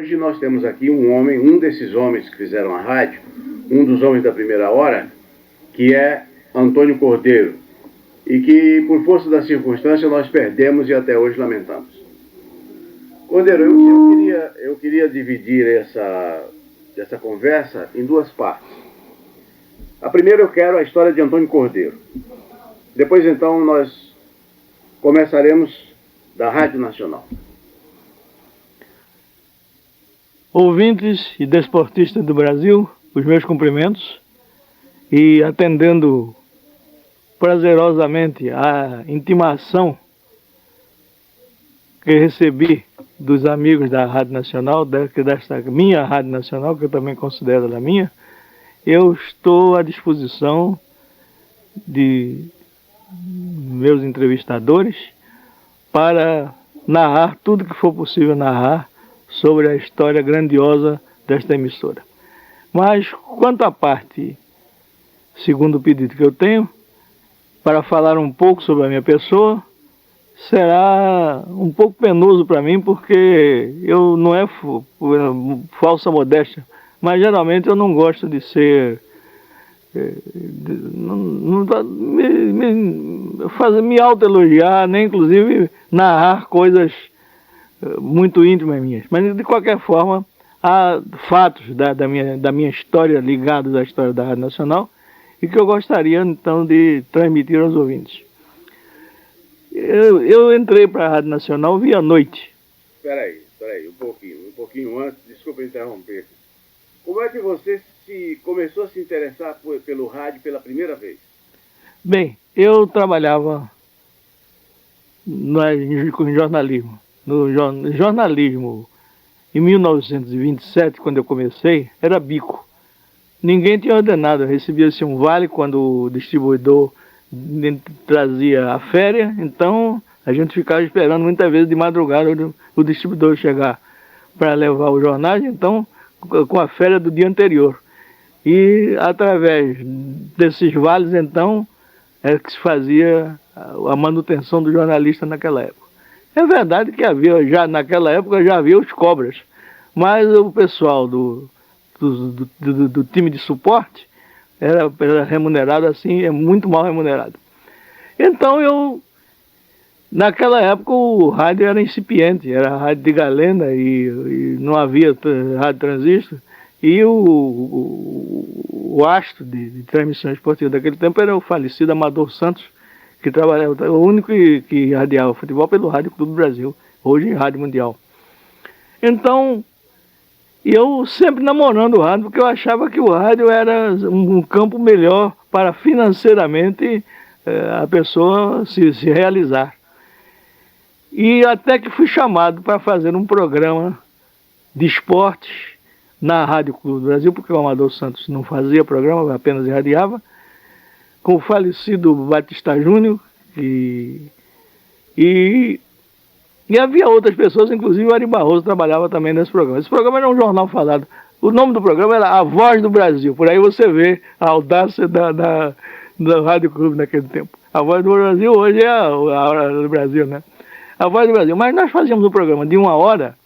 Hoje nós temos aqui um homem, um desses homens que fizeram a rádio, um dos homens da primeira hora, que é Antônio Cordeiro, e que, por força da circunstância, nós perdemos e até hoje lamentamos. Cordeiro, eu queria dividir essa conversa em duas partes. A primeira eu quero a história de Antônio Cordeiro. Depois, então, nós começaremos da Rádio Nacional. Ouvintes e desportistas do Brasil, os meus cumprimentos, e atendendo prazerosamente a intimação que recebi dos amigos da Rádio Nacional, desta minha Rádio Nacional, que eu também considero da minha, eu estou à disposição de meus entrevistadores para narrar tudo que for possível narrar sobre a história grandiosa desta emissora. Mas, quanto à parte, segundo o pedido que eu tenho, para falar um pouco sobre a minha pessoa, será um pouco penoso para mim, porque eu não é falsa modéstia, mas geralmente eu não gosto de ser me autoelogiar, nem inclusive narrar coisas muito íntimas minhas. Mas de qualquer forma, há fatos da minha história ligados à história da Rádio Nacional e que eu gostaria então de transmitir aos ouvintes. Eu entrei para a Rádio Nacional via noite. Espera aí, um pouquinho antes, desculpa interromper. Como é que você começou a se interessar pelo rádio pela primeira vez? Bem, eu trabalhava com jornalismo. No jornalismo, em 1927, quando eu comecei, era bico. Ninguém tinha ordenado, recebia-se um vale quando o distribuidor trazia a féria, então a gente ficava esperando muitas vezes de madrugada o distribuidor chegar para levar os jornais, então com a féria do dia anterior. E através desses vales, então, é que se fazia a manutenção do jornalista naquela época. É verdade que naquela época já havia os cobras, mas o pessoal do time de suporte era remunerado assim, é muito mal remunerado. Então naquela época o rádio era incipiente, era rádio de galena e não havia rádio transistor, e o astro de transmissão esportiva daquele tempo era o falecido Amador Santos, que trabalhava, o único que radiava futebol pelo Rádio Clube do Brasil, hoje em Rádio Mundial. Então, eu sempre namorando o rádio, porque eu achava que o rádio era um campo melhor para financeiramente a pessoa se realizar. E até que fui chamado para fazer um programa de esportes na Rádio Clube do Brasil, porque o Amador Santos não fazia programa, apenas irradiava, com o falecido Batista Júnior, e havia outras pessoas, inclusive o Ari Barroso trabalhava também nesse programa. Esse programa era um jornal falado. O nome do programa era A Voz do Brasil. Por aí você vê a audácia da Rádio Clube naquele tempo. A Voz do Brasil hoje é a Hora do Brasil, né? A Voz do Brasil. Mas nós fazíamos um programa de 1 hora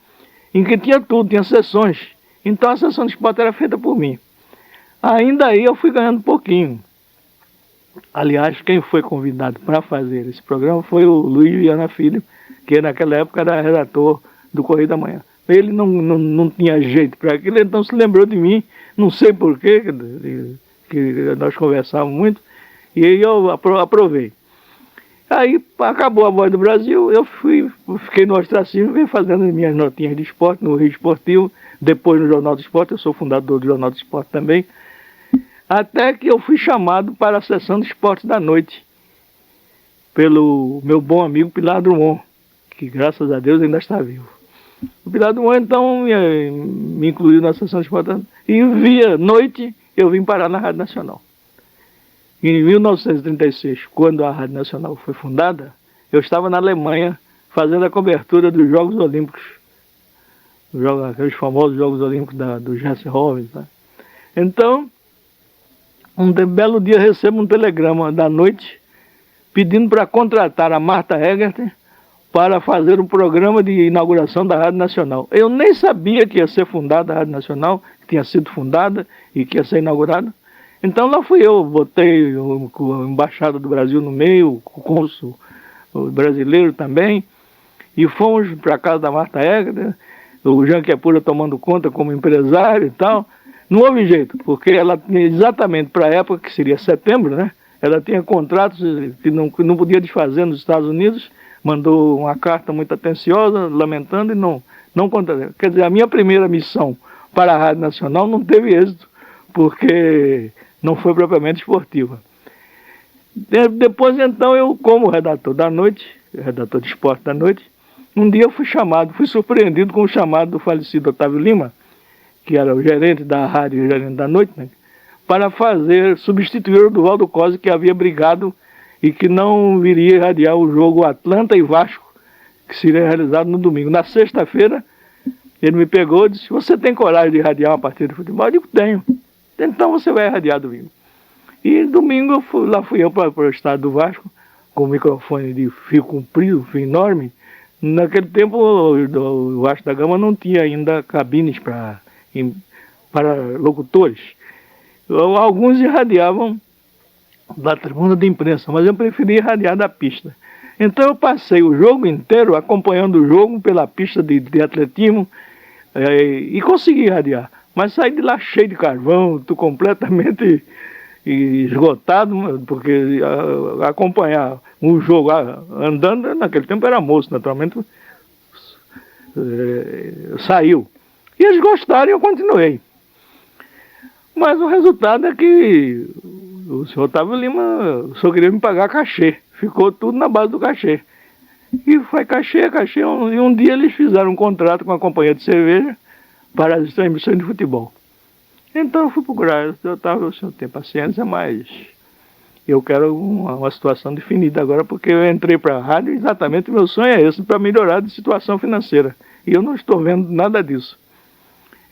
em que tinha tudo, tinha sessões. Então a sessão de esporte era feita por mim. Ainda aí eu fui ganhando um pouquinho. Aliás, quem foi convidado para fazer esse programa foi o Luiz Viana Filho, que naquela época era redator do Correio da Manhã. Ele não tinha jeito para aquilo, então se lembrou de mim, não sei porquê, que nós conversávamos muito, e aí eu aprovei. Aí acabou a Voz do Brasil, fiquei no ostracismo, vim fazendo minhas notinhas de esporte no Rio Esportivo, depois no Jornal do Esporte, eu sou fundador do Jornal do Esporte também, até que eu fui chamado para a sessão de esportes da noite, pelo meu bom amigo Pilar Drummond, que graças a Deus ainda está vivo. O Pilar Drummond então me incluiu na sessão de esportes e via noite eu vim parar na Rádio Nacional. Em 1936, quando a Rádio Nacional foi fundada, eu estava na Alemanha fazendo a cobertura dos Jogos Olímpicos, aqueles famosos Jogos Olímpicos do Jesse Owens, né? Então, um belo dia recebo um telegrama da noite pedindo para contratar a Marta Egert para fazer um programa de inauguração da Rádio Nacional. Eu nem sabia que ia ser fundada a Rádio Nacional, que tinha sido fundada e que ia ser inaugurada. Então lá fui eu, botei a Embaixada do Brasil no meio, o cônsul brasileiro também, e fomos para a casa da Marta Egger, o Jean Kepura tomando conta como empresário e tal. Não houve jeito, porque ela tinha exatamente para a época, que seria setembro, né? Ela tinha contratos que não podia desfazer nos Estados Unidos, mandou uma carta muito atenciosa, lamentando, e não contratou. Quer dizer, a minha primeira missão para a Rádio Nacional não teve êxito, porque não foi propriamente esportiva. Depois, então, eu, como redator da noite, redator de esporte da noite, um dia eu fui surpreendido com o chamado do falecido Otávio Lima, que era o gerente da rádio e o gerente da noite, né, para substituir o Duvaldo Cosi, que havia brigado e que não viria irradiar o jogo Atlanta e Vasco, que seria realizado no domingo. Na sexta-feira, ele me pegou e disse: você tem coragem de irradiar uma partida de futebol? Eu digo: tenho. Então você vai irradiar domingo. E domingo lá fui eu para o estádio do Vasco, com o microfone de fio comprido, fio enorme. Naquele tempo o Vasco da Gama não tinha ainda cabines para locutores. Alguns irradiavam da tribuna de imprensa, mas eu preferi irradiar da pista. Então eu passei o jogo inteiro acompanhando o jogo pela pista de atletismo e consegui irradiar. Mas saí de lá cheio de carvão, tô completamente esgotado, porque acompanhar um jogo andando, naquele tempo era moço, naturalmente, saiu. E eles gostaram e eu continuei. Mas o resultado é que o senhor Otávio Lima só queria me pagar cachê. Ficou tudo na base do cachê. E foi cachê. E um dia eles fizeram um contrato com a companhia de cerveja para as transmissões de futebol. Então eu fui procurar. O senhor tem paciência, mas eu quero uma situação definida agora, porque eu entrei para a rádio e exatamente o meu sonho é esse, para melhorar de situação financeira. E eu não estou vendo nada disso.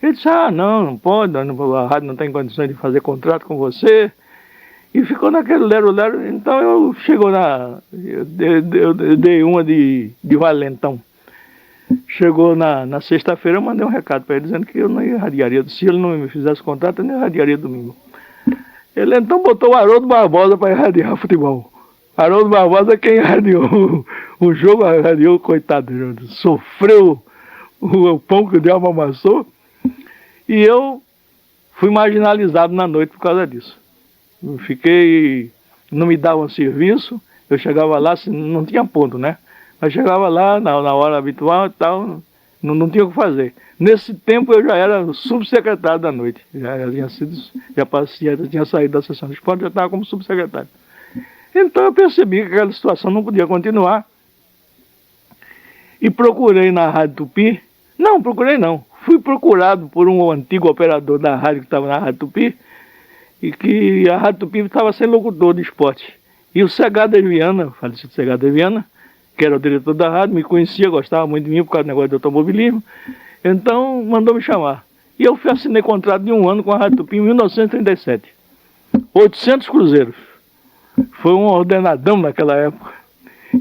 Ele disse: não pode, a rádio não tem condições de fazer contrato com você. E ficou naquele lero-lero. Então eu dei uma de valentão. Chegou na sexta-feira, eu mandei um recado para ele dizendo que eu não irradiaria. Se ele não me fizesse contrato, eu não irradiaria domingo. Ele então botou o Haroldo Barbosa para irradiar futebol. Haroldo Barbosa, quem irradiou o jogo, irradiou, coitado, sofreu o pão que o diabo amassou. E eu fui marginalizado na noite por causa disso. Não me davam serviço, eu chegava lá, não tinha ponto, né? Mas chegava lá na hora habitual e tal, não tinha o que fazer. Nesse tempo eu já era subsecretário da noite, já tinha saído da sessão de esporte, já estava como subsecretário. Então eu percebi que aquela situação não podia continuar e procurei na Rádio Tupi. Não, procurei não. Fui procurado por um antigo operador da rádio que estava na Rádio Tupi, e que a Rádio Tupi estava sem locutor de esporte. E o Segadas Viana, falecido Segadas Viana, que era o diretor da rádio, me conhecia, gostava muito de mim por causa do negócio de automobilismo, então mandou me chamar. E eu assinei contrato de 1 ano com a Rádio Tupi em 1937. 800 cruzeiros. Foi um ordenadão naquela época.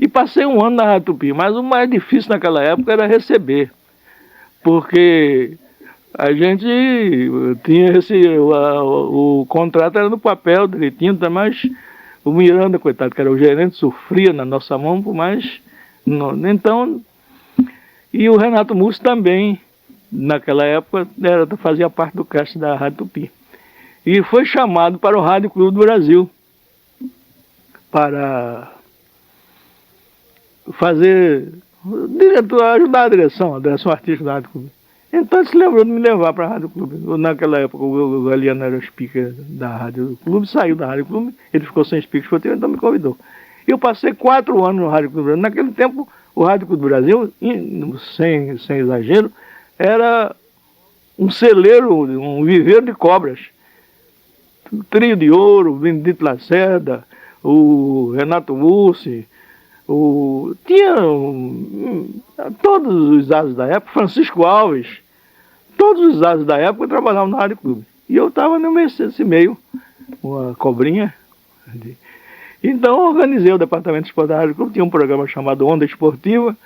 E passei 1 ano na Rádio Tupi, mas o mais difícil naquela época era receber. Porque a gente tinha o contrato era no papel direitinho, mas o Miranda, coitado, que era o gerente, sofria na nossa mão, mas então, e o Renato Mussi também, naquela época, fazia parte do cast da Rádio Tupi. E foi chamado para o Rádio Clube do Brasil, para ajudar a direção artística da Rádio Clube. Então ele se lembrou de me levar para a Rádio Clube. Naquela época o Galeano era o speaker da Rádio Clube, saiu da Rádio Clube, ele ficou sem speaker esportivo, então me convidou. Eu passei 4 anos no Rádio Clube Brasil. Naquele tempo, o Rádio Clube do Brasil, sem exagero, era um celeiro, um viveiro de cobras. Trio de Ouro, Benedito Lacerda, o Renato Mussi, tinha todos os ases da época, Francisco Alves, todos os ases da época trabalhavam no Rádio Clube. E eu estava nesse meio, uma cobrinha. Então eu organizei o departamento de esporte da Rádio Clube, tinha um programa chamado Onda Esportiva,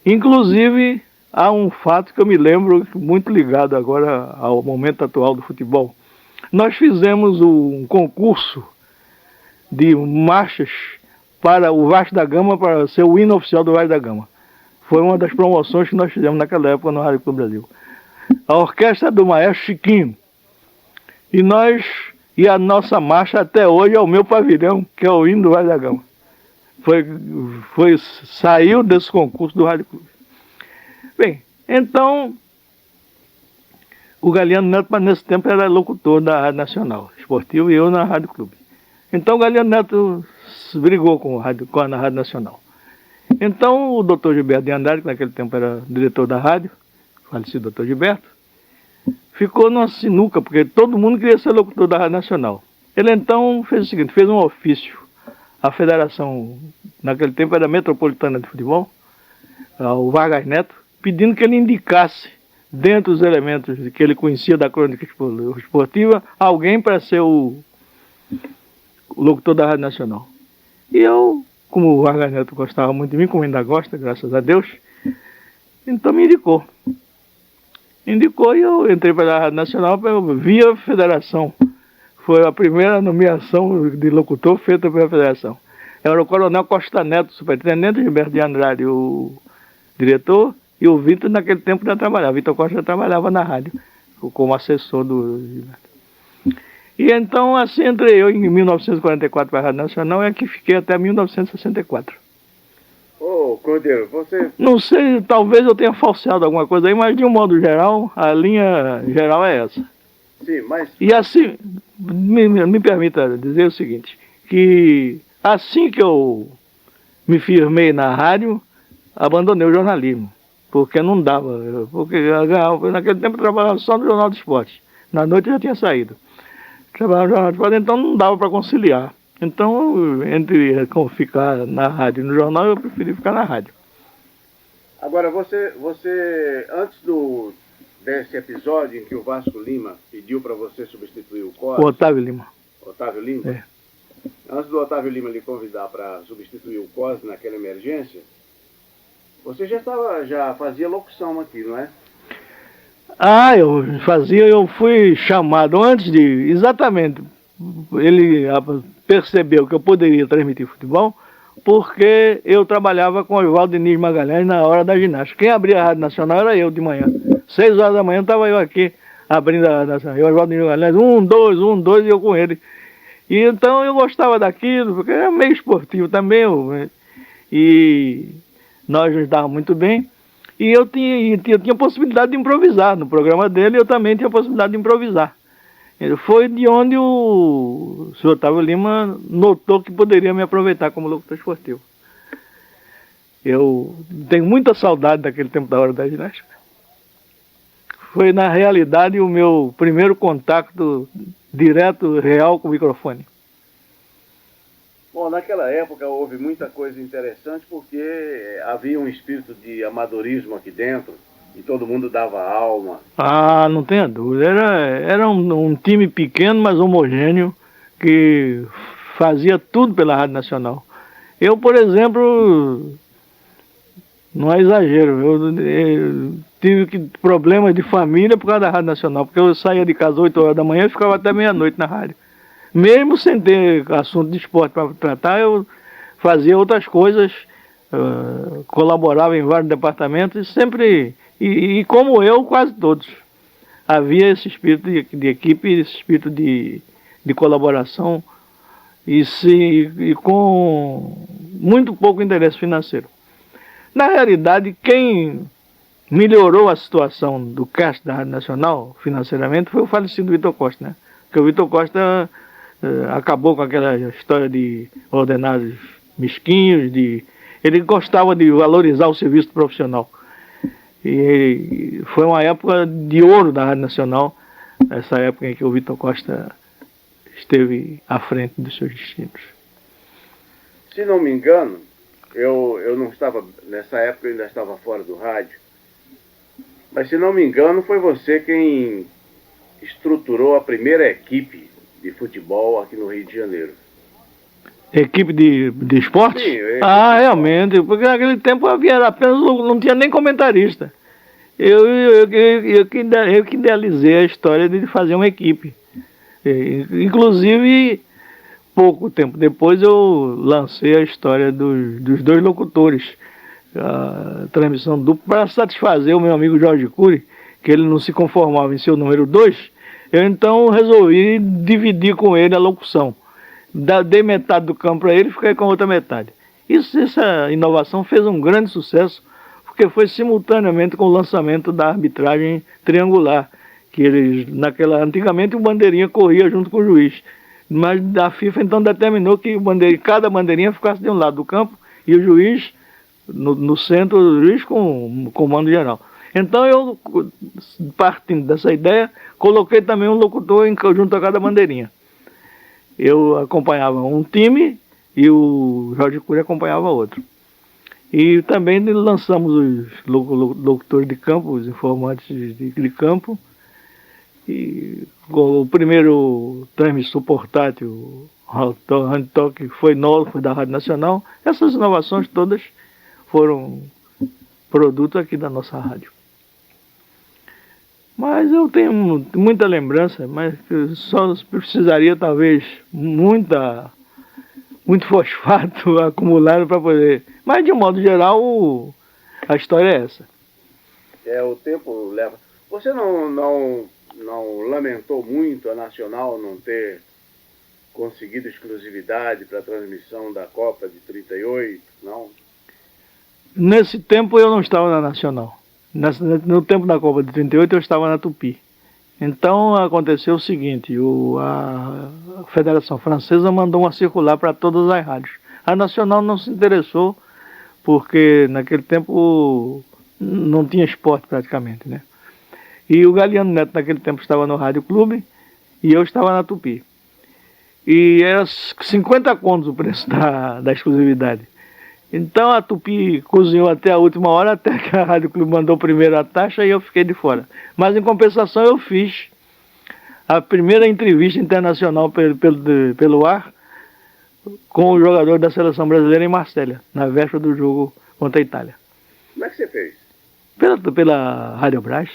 Inclusive, há um fato que eu me lembro muito ligado agora ao momento atual do futebol. Nós fizemos um concurso de marchas para o Vasco da Gama, para ser o hino oficial do Vasco da Gama. Foi uma das promoções que nós fizemos naquela época no Rádio Clube Brasil. A orquestra do maestro Chiquinho. E a nossa marcha até hoje é o meu pavilhão, que é o hino do Vasco da Gama. Saiu desse concurso do Rádio Clube. Bem, então, o Galiano Neto, nesse tempo, era locutor da Rádio Nacional Esportivo e eu na Rádio Clube. Então, o Galiano Neto brigou com a Rádio Nacional. Então, o doutor Gilberto de Andrade, que naquele tempo era diretor da rádio, falecido doutor Gilberto, ficou numa sinuca, porque todo mundo queria ser locutor da Rádio Nacional. Ele então fez o seguinte, fez um ofício à federação, naquele tempo era Metropolitana de Futebol, ao Vargas Neto, pedindo que ele indicasse, dentro dos elementos que ele conhecia da crônica esportiva, alguém para ser o locutor da Rádio Nacional. E eu, como o Vargas Neto gostava muito de mim, como ainda gosta, graças a Deus, então me indicou. Indicou e eu entrei para a Rádio Nacional via federação. Foi a primeira nomeação de locutor feita pela federação. Era o Coronel Costa Neto, superintendente, Gilberto de Andrade, o diretor, e o Vitor naquele tempo já trabalhava. Vitor Costa já trabalhava na rádio, como assessor do Gilberto. E então, assim, entrei eu em 1944 para a Rádio Nacional e aqui fiquei até 1964. Ô, Cordeiro, você... Não sei, talvez eu tenha falseado alguma coisa aí, mas de um modo geral, a linha geral é essa. Sim, mas... E assim, me permita dizer o seguinte, que assim que eu me firmei na rádio, abandonei o jornalismo, porque não dava, porque naquele tempo eu trabalhava só no Jornal do Esporte, na noite eu já tinha saído. Trabalhava no Jornal do Esporte, então não dava para conciliar. Então, entre ficar na rádio e no jornal, eu preferi ficar na rádio. Agora, você antes desse episódio em que o Vasco Lima pediu para você substituir o Cos... O Otávio Lima. Otávio Lima? É. Antes do Otávio Lima lhe convidar para substituir o Cos naquela emergência, você já fazia locução aqui, não é? Ah, eu fui chamado antes de... Exatamente. Ele percebeu que eu poderia transmitir futebol porque eu trabalhava com o Oswaldo Diniz Magalhães na hora da ginástica. Quem abria a Rádio Nacional era eu de manhã. 6 horas da manhã estava eu aqui abrindo a Rádio Nacional. E o Oswaldo Diniz Magalhães, 1, 2, e eu com ele. E então eu gostava daquilo, porque era meio esportivo também. E nós nos dávamos muito bem. E eu tinha possibilidade de improvisar. No programa dele eu também tinha possibilidade de improvisar. Foi de onde o senhor Otávio Lima notou que poderia me aproveitar como locutor esportivo. Eu tenho muita saudade daquele tempo da hora da ginástica. Foi, na realidade, o meu primeiro contato direto, real com o microfone. Bom, naquela época houve muita coisa interessante porque havia um espírito de amadorismo aqui dentro. E todo mundo dava alma. Ah, não tenha dúvida. Era um time pequeno, mas homogêneo, que fazia tudo pela Rádio Nacional. Eu, por exemplo, não é exagero, eu tive problemas de família por causa da Rádio Nacional, porque eu saía de casa às 8 horas da manhã e ficava até meia-noite na rádio. Mesmo sem ter assunto de esporte para tratar, eu fazia outras coisas, colaborava em vários departamentos e sempre... E como eu, quase todos. Havia esse espírito de equipe, esse espírito de colaboração e com muito pouco interesse financeiro. Na realidade, quem melhorou a situação do cast da Rádio Nacional financeiramente foi o falecido Vitor Costa, né? Porque o Vitor Costa acabou com aquela história de ordenados mesquinhos, ele gostava de valorizar o serviço profissional. E foi uma época de ouro da Rádio Nacional, essa época em que o Vitor Costa esteve à frente dos seus destinos. Se não me engano, eu não estava, nessa época eu ainda estava fora do rádio, mas se não me engano foi você quem estruturou a primeira equipe de futebol aqui no Rio de Janeiro. Equipe de esporte? Sim, realmente, porque naquele tempo havia apenas, não tinha nem comentarista. Eu que idealizei a história de fazer uma equipe. Inclusive, pouco tempo depois eu lancei a história dos dois locutores, a transmissão dupla, para satisfazer o meu amigo Jorge Cury, que ele não se conformava em ser o número 2, eu então resolvi dividir com ele a locução. Dei metade do campo para ele e fiquei com a outra metade. Essa inovação fez um grande sucesso, porque foi simultaneamente com o lançamento da arbitragem triangular, que antigamente o bandeirinha corria junto com o juiz. Mas a FIFA então determinou que cada bandeirinha ficasse de um lado do campo e o juiz no centro, o juiz com o comando geral. Então eu, partindo dessa ideia, coloquei também um locutor junto a cada bandeirinha. Eu acompanhava um time e o Jorge Cury acompanhava outro. E também lançamos os locutores de campo, os informantes de campo. E o primeiro transmissor portátil, o Hand Talk, foi novo, foi da Rádio Nacional. Essas inovações todas foram produto aqui da nossa rádio. Mas eu tenho muita lembrança, mas só precisaria talvez muito fosfato acumulado para poder. Mas de um modo geral, a história é essa. O tempo leva. Você não lamentou muito a Nacional não ter conseguido exclusividade para a transmissão da Copa de 38, não? Nesse tempo eu não estava na Nacional. No tempo da Copa de 38 eu estava na Tupi. Então aconteceu o seguinte, a Federação Francesa mandou uma circular para todas as rádios. A Nacional não se interessou, porque naquele tempo não tinha esporte praticamente, né? E o Galiano Neto naquele tempo estava no Rádio Clube e eu estava na Tupi. E era 50 contos o preço da exclusividade. Então a Tupi cozinhou até a última hora, até que a Rádio Clube mandou primeiro a taxa e eu fiquei de fora. Mas em compensação eu fiz a primeira entrevista internacional pelo ar com o jogador da seleção brasileira em Marselha, na véspera do jogo contra a Itália. Como é que você fez? Pela Rádio Brás.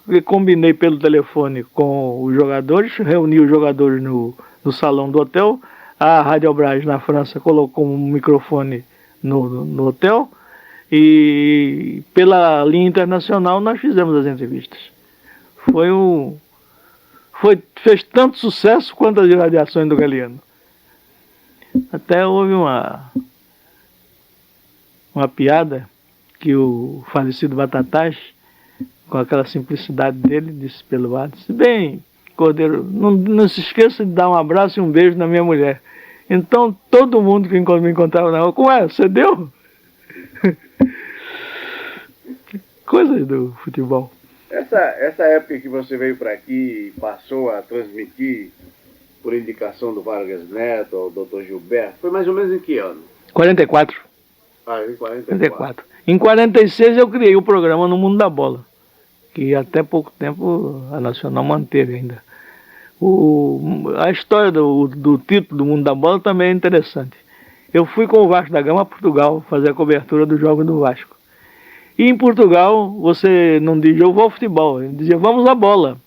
Eu combinei pelo telefone com os jogadores, reuni os jogadores no salão do hotel. A Rádio Brás na França colocou um microfone no hotel e pela linha internacional nós fizemos as entrevistas. Fez tanto sucesso quanto as radiações do Galiano. Até houve uma piada que o falecido Batatais, com aquela simplicidade dele, disse pelo ar, disse: bem, Cordeiro, não se esqueça de dar um abraço e um beijo na minha mulher. Então todo mundo que me encontrava na rua, como é? Você deu? Coisas do futebol. Essa época que você veio para aqui e passou a transmitir por indicação do Vargas Neto, ou do Dr. Gilberto, foi mais ou menos em que ano? 44. Em 44. Em 46 eu criei o programa No Mundo da Bola, que até pouco tempo a Nacional manteve ainda. A história do título do Mundo da Bola também é interessante. Eu fui com o Vasco da Gama a Portugal fazer a cobertura do jogo do Vasco. E em Portugal você não dizia eu vou ao futebol, ele dizia vamos à bola.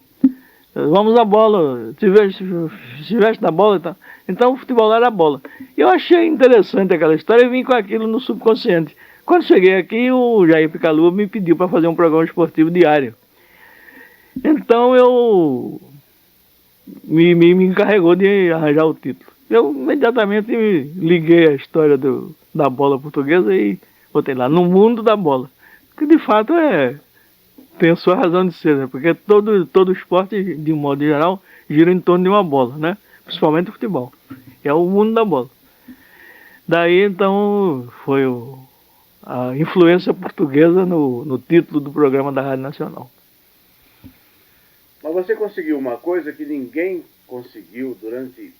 Vamos à bola, se veste na bola e tal. Então o futebol era a bola. Eu achei interessante aquela história e vim com aquilo no subconsciente. Quando cheguei aqui, o Jair Picalua me pediu para fazer um programa esportivo diário. Então eu me encarregou de arranjar o título. Eu imediatamente liguei a história da bola portuguesa e botei lá, No Mundo da Bola. Que de fato tem a sua razão de ser, né? Porque todo esporte, de um modo geral, gira em torno de uma bola, né? Principalmente o futebol. É o mundo da bola. Daí então foi a influência portuguesa no título do programa da Rádio Nacional. Mas você conseguiu uma coisa que ninguém conseguiu durante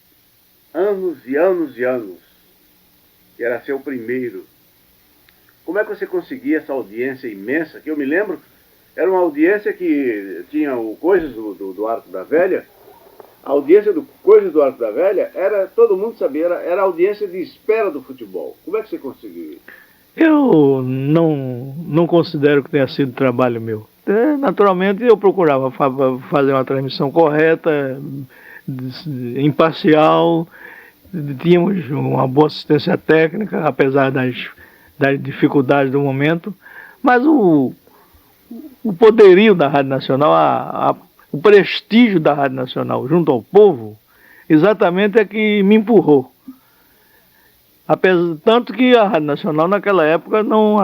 anos e anos e anos, que era ser o primeiro. Como é que você conseguia essa audiência imensa? Que eu me lembro, era uma audiência que tinha coisas do Arco da Velha, A audiência do Coisas do Arco da Velha era, todo mundo sabia, era a audiência de espera do futebol. Como é que você conseguiu isso? Eu não considero que tenha sido trabalho meu. Naturalmente eu procurava fazer uma transmissão correta, imparcial, tínhamos uma boa assistência técnica, apesar das dificuldades do momento, mas o poderio da Rádio Nacional, o prestígio da Rádio Nacional junto ao povo, exatamente é que me empurrou. Tanto que a Rádio Nacional naquela época não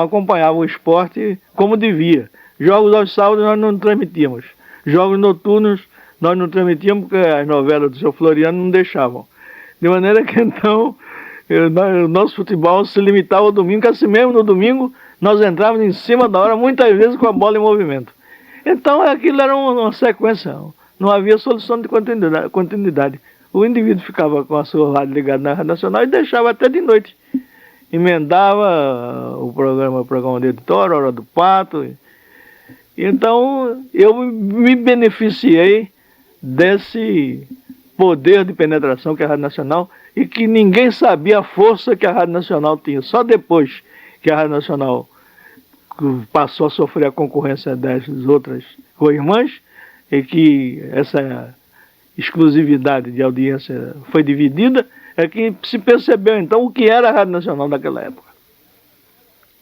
acompanhava o esporte como devia. Jogos aos sábados nós não transmitíamos. Jogos noturnos nós não transmitíamos porque as novelas do seu Floriano não deixavam. De maneira que então o nosso futebol se limitava ao domingo, que assim mesmo no domingo nós entrávamos em cima da hora, muitas vezes com a bola em movimento. Então aquilo era uma sequência, não havia solução de continuidade. O indivíduo ficava com a sua rádio ligada na Rádio Nacional e deixava até de noite. Emendava o programa de editório, Hora do Pato. Então eu me beneficiei desse poder de penetração que é a Rádio Nacional e que ninguém sabia a força que a Rádio Nacional tinha. Só depois que a Rádio Nacional passou a sofrer a concorrência das outras co-irmãs e que essa exclusividade de audiência foi dividida, é que se percebeu então o que era a Rádio Nacional naquela época.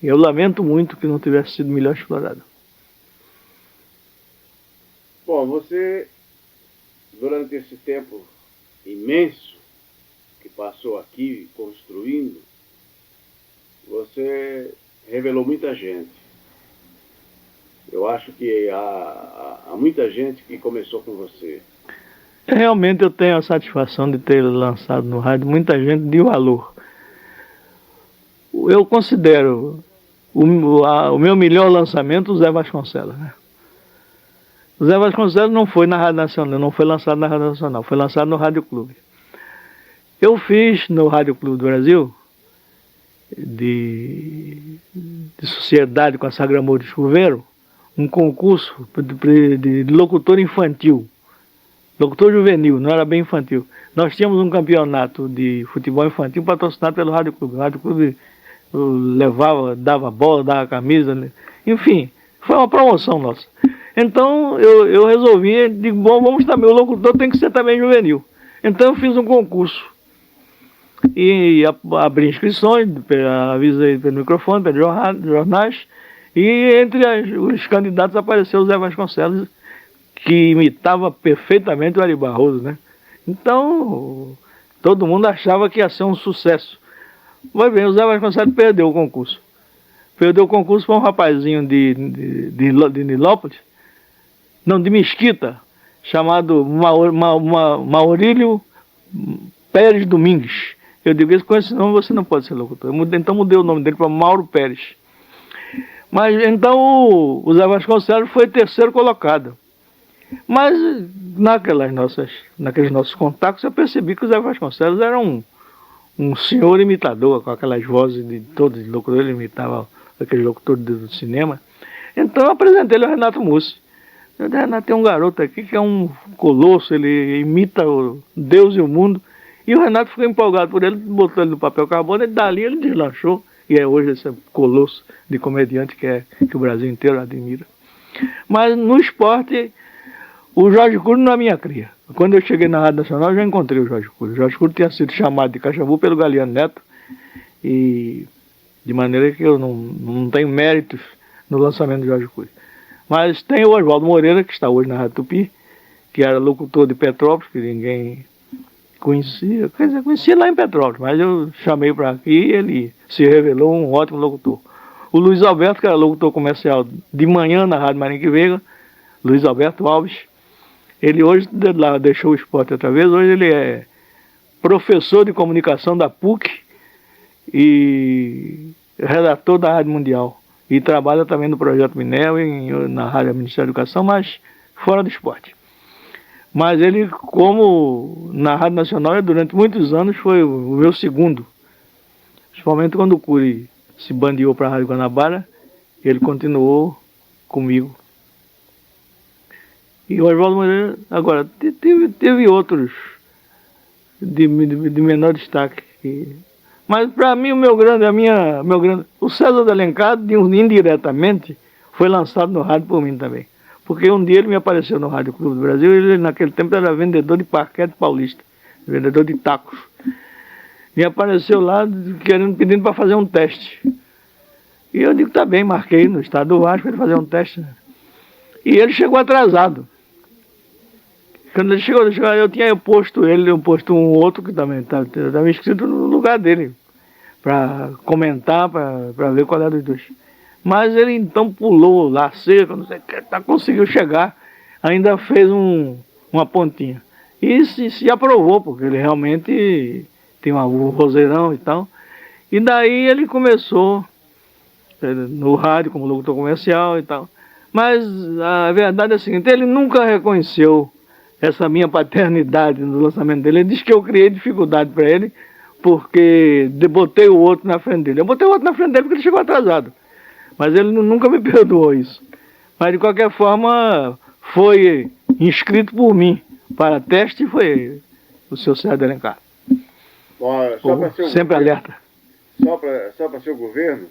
Eu lamento muito que não tivesse sido melhor explorado. Bom, você, durante esse tempo imenso que passou aqui construindo, você revelou muita gente. Eu acho que há muita gente que começou com você. Realmente eu tenho a satisfação de ter lançado no rádio muita gente de valor. Eu considero o meu melhor lançamento o Zé Vasconcelos, né? O Zé Vasconcelos não foi na Rádio Nacional, não foi lançado na Rádio Nacional, foi lançado no Rádio Clube. Eu fiz no Rádio Clube do Brasil, de sociedade com a Sagramor de Chuveiro, um concurso de locutor infantil. Locutor juvenil, não era bem infantil. Nós tínhamos um campeonato de futebol infantil patrocinado pelo Rádio Clube. O Rádio Clube levava, dava bola, dava camisa, enfim, foi uma promoção nossa. Então eu resolvi, digo, bom, vamos também, o locutor tem que ser também juvenil. Então eu fiz um concurso e abri inscrições, avisei pelo microfone, pelos jornais, e entre os candidatos apareceu o Zé Vasconcelos, que imitava perfeitamente o Ari Barroso, né? Então, todo mundo achava que ia ser um sucesso. Mas bem, o Zé Vasconcelos perdeu o concurso. Perdeu o concurso para um rapazinho de Nilópolis, não, de Mesquita, chamado Maurílio Pérez Domingues. Eu digo, com esse nome você não pode ser locutor. Então mudei o nome dele para Mauro Pérez. Mas então o Zé Vasconcelos foi terceiro colocado. Mas naqueles nossos contatos eu percebi que o Zé Vasconcelos era um senhor imitador, com aquelas vozes de todos os locutores, ele imitava aquele locutor do cinema. Então eu apresentei ele ao Renato Mussi. Eu disse, Renato, tem um garoto aqui que é um colosso, ele imita o Deus e o mundo. E o Renato ficou empolgado por ele, botou ele no papel carbono, e dali ele deslanchou. E é hoje esse colosso de comediante que o Brasil inteiro admira. Mas no esporte, o Jorge Cury não é minha cria. Quando eu cheguei na Rádio Nacional, eu já encontrei o Jorge Cury. O Jorge Cury tinha sido chamado de Caxambu pelo Galeano Neto, e de maneira que eu não tenho méritos no lançamento do Jorge Cury. Mas tem o Oswaldo Moreira, que está hoje na Rádio Tupi, que era locutor de Petrópolis, que ninguém conhecia. Quer dizer, conhecia lá em Petrópolis, mas eu chamei para aqui e ele se revelou um ótimo locutor. O Luiz Alberto, que era locutor comercial de manhã na Rádio Marinho Veiga, Luiz Alberto Alves, ele hoje deixou o esporte outra vez, hoje ele é professor de comunicação da PUC e redator da Rádio Mundial. E trabalha também no Projeto Minel e na Rádio Ministério da Educação, mas fora do esporte. Mas ele, como na Rádio Nacional, durante muitos anos foi o meu segundo. Principalmente quando o Cury se bandeou para a Rádio Guanabara, ele continuou comigo. E o Oswaldo Moreira, agora, teve outros de menor destaque. Mas para mim, o César de Alencar, indiretamente, foi lançado no rádio por mim também. Porque um dia ele me apareceu no Rádio Clube do Brasil, ele naquele tempo era vendedor de parquete paulista, vendedor de tacos. Me apareceu lá pedindo para fazer um teste. E eu digo, tá bem, marquei no estado do Vasco para ele fazer um teste. E ele chegou atrasado. Quando ele chegou, eu tinha posto um outro que também estava inscrito no lugar dele, para comentar, para ver qual era dos dois. Mas ele então pulou lá, cerca, não sei o que, conseguiu chegar, ainda fez uma pontinha. E se aprovou, porque ele realmente tem um vozeirão e tal. E daí ele começou no rádio como locutor comercial e tal. Mas a verdade é a seguinte, ele nunca reconheceu essa minha paternidade no lançamento dele. Ele disse que eu criei dificuldade para ele, porque botei o outro na frente dele. Eu botei o outro na frente dele porque ele chegou atrasado. Mas ele nunca me perdoou isso. Mas de qualquer forma, foi inscrito por mim para teste e foi o seu César de Alencar. Sempre alerta. Só para seu governo,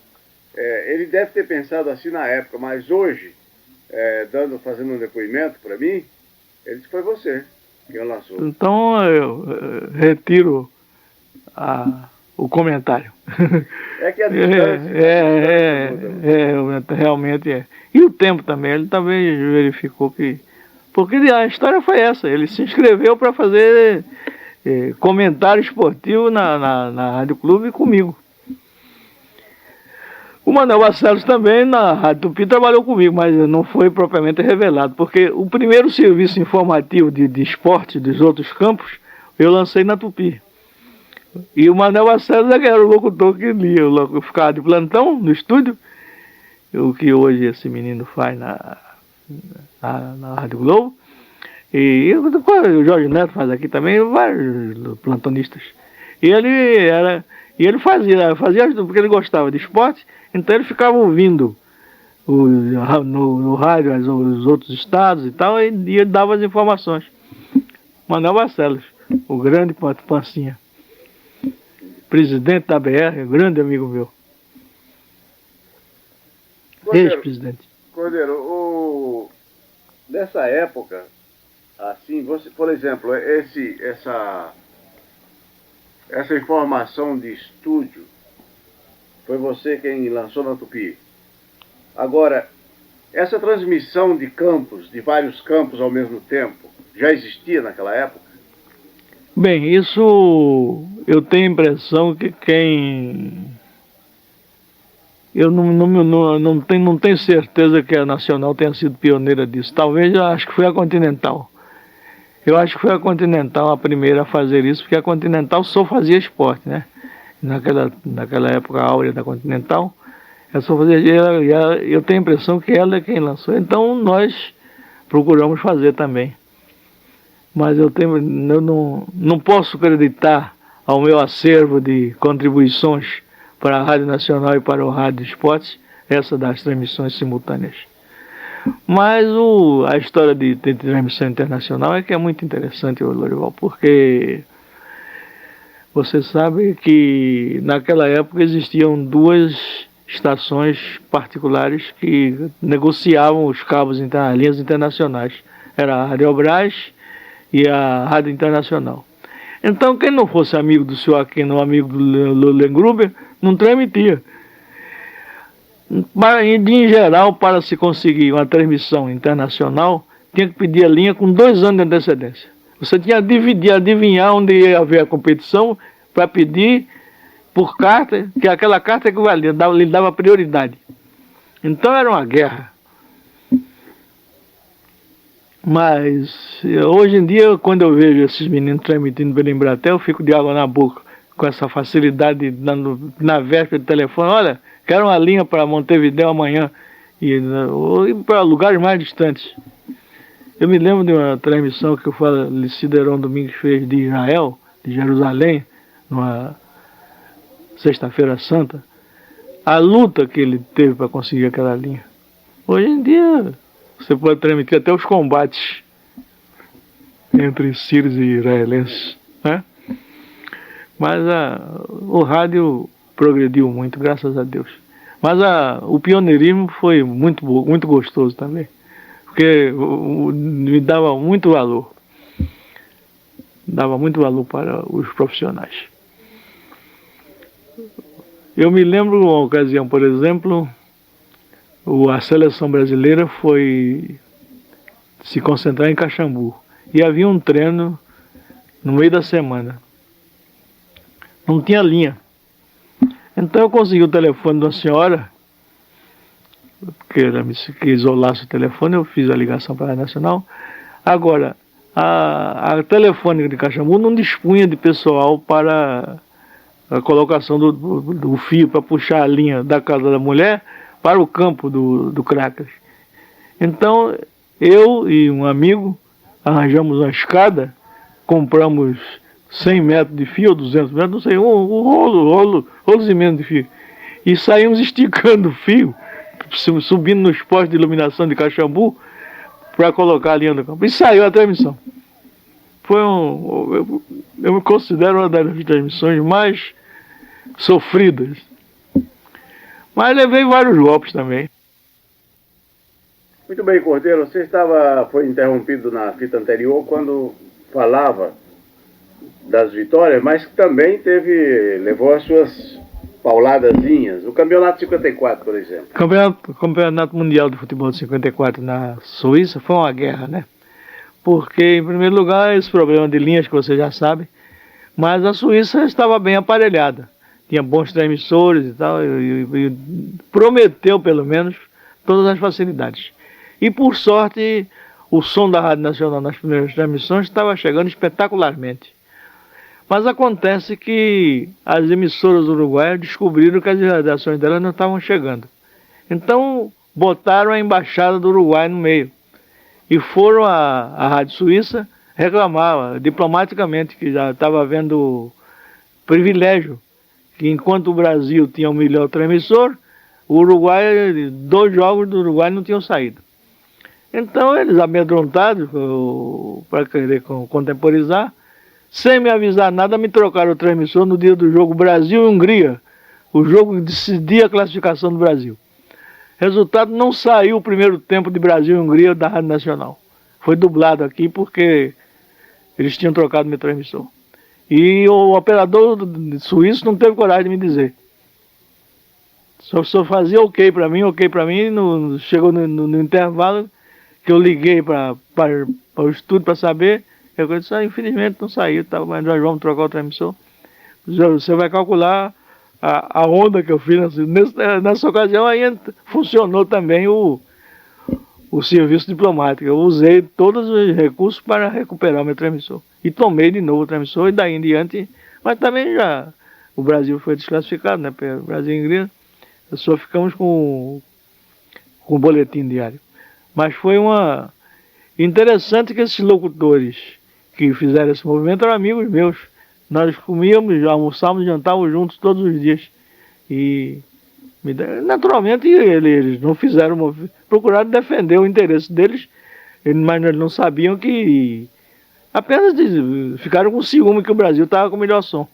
ele deve ter pensado assim na época, mas hoje, fazendo um depoimento para mim, ele disse que foi você que lançou. Então eu retiro o comentário. É que a distância... realmente é. E o tempo também, ele talvez verificou que... Porque a história foi essa, ele se inscreveu para fazer comentário esportivo na Rádio Clube comigo. O Manuel Barcelos também, na Rádio Tupi, trabalhou comigo, mas não foi propriamente revelado, porque o primeiro serviço informativo de esporte dos outros campos, eu lancei na Tupi. E o Manuel Barcelos era o locutor que lia, eu ficava de plantão no estúdio, o que hoje esse menino faz na Rádio Globo. E o Jorge Neto faz aqui também, vários plantonistas. E ele fazia porque ele gostava de esporte, então ele ficava ouvindo no rádio os outros estados e tal, e ele dava as informações. Manuel Barcelos, o grande pancinha, presidente da BR, grande amigo meu. Ex-presidente. Cordeiro, nessa época, assim, você, por exemplo, essa informação de estúdio, foi você quem lançou na Tupi. Agora, essa transmissão de campos, de vários campos ao mesmo tempo, já existia naquela época? Bem, isso eu tenho a impressão que eu não tenho certeza que a Nacional tenha sido pioneira disso. Talvez, eu acho que foi a Continental. Eu acho que foi a Continental a primeira a fazer isso, porque a Continental só fazia esporte, né? Naquela época áurea da Continental, ela só fazia, eu tenho a impressão que ela é quem lançou. Então nós procuramos fazer também. Mas eu não posso acreditar ao meu acervo de contribuições para a Rádio Nacional e para o Rádio Esportes, essa das transmissões simultâneas. Mas a história de transmissão internacional é que é muito interessante, Lorival, porque você sabe que naquela época existiam duas estações particulares que negociavam os cabos, as linhas internacionais. Era a Radiobras e a Rádio Internacional. Então, quem não fosse amigo do senhor Aquino ou amigo do Lengruber, não transmitia. Em geral, para se conseguir uma transmissão internacional, tinha que pedir a linha com 2 anos de antecedência. Você tinha que adivinhar onde ia haver a competição para pedir por carta, que aquela carta equivalia, lhe dava prioridade. Então era uma guerra. Mas hoje em dia, quando eu vejo esses meninos transmitindo pela Embratel, eu fico de água na boca com essa facilidade, dando na véspera de telefone. Olha, quero uma linha para Montevidéu amanhã, ou para lugares mais distantes. Eu me lembro de uma transmissão que o Ciderão Domingues fez de Israel, de Jerusalém, numa Sexta-feira Santa, a luta que ele teve para conseguir aquela linha. Hoje em dia, Você pode transmitir até os combates entre sírios e israelenses, né? Mas o rádio progrediu muito, graças a Deus. Mas o pioneirismo foi muito gostoso também, porque me dava muito valor. Dava muito valor para os profissionais. Eu me lembro uma ocasião, por exemplo, a seleção brasileira foi se concentrar em Caxambu. E havia um treino no meio da semana. Não tinha linha. Então eu consegui o telefone de uma senhora, que isolasse o telefone, eu fiz a ligação para a Nacional. Agora, a telefônica de Caxambu não dispunha de pessoal para a colocação do fio, para puxar a linha da casa da mulher para o campo do Crackers. Então, eu e um amigo arranjamos uma escada, compramos 100 metros de fio, 200 metros, não sei, rolos imensos de fio. E saímos esticando o fio, subindo nos postos de iluminação de Caxambu, para colocar a linha do campo. E saiu a transmissão. Eu me considero uma das transmissões mais sofridas. Mas levei vários golpes também. Muito bem, Cordeiro, você foi interrompido na fita anterior quando falava das vitórias, mas também levou as suas pauladazinhas. O campeonato 54, por exemplo. Campeonato Mundial de Futebol de 54 na Suíça foi uma guerra, né? Porque, em primeiro lugar, esse problema de linhas que você já sabe, mas a Suíça estava bem aparelhada. Tinha bons transmissores e tal, e prometeu, pelo menos, todas as facilidades. E, por sorte, o som da Rádio Nacional nas primeiras transmissões estava chegando espetacularmente. Mas acontece que as emissoras uruguaias descobriram que as radiações delas não estavam chegando. Então, botaram a embaixada do Uruguai no meio. E foram à Rádio Suíça reclamar diplomaticamente que já estava havendo privilégio, que enquanto o Brasil tinha o melhor transmissor, o Uruguai, 2 jogos do Uruguai não tinham saído. Então eles, amedrontados para querer contemporizar, sem me avisar nada, me trocaram o transmissor no dia do jogo Brasil e Hungria, o jogo que decidia a classificação do Brasil. Resultado, não saiu o primeiro tempo de Brasil e Hungria da Rádio Nacional. Foi dublado aqui porque eles tinham trocado meu transmissor. E o operador suíço não teve coragem de me dizer. Só fazia ok para mim, chegou no intervalo que eu liguei para o estúdio para saber. Eu disse, infelizmente não saiu, tá, mas nós vamos trocar o transmissor. Você vai calcular a onda que eu fiz. Nessa ocasião aí funcionou também o serviço diplomático. Eu usei todos os recursos para recuperar o meu transmissor. E tomei de novo o transmissor e daí em diante. Mas também o Brasil foi desclassificado, né? Pelo Brasil e Hungria. Só ficamos com o boletim diário. Mas foi interessante que esses locutores que fizeram esse movimento eram amigos meus. Nós comíamos, almoçávamos, jantávamos juntos todos os dias. E naturalmente eles não fizeram, procuraram defender o interesse deles, mas eles não sabiam que apenas ficaram com ciúme que o Brasil estava com o melhor som.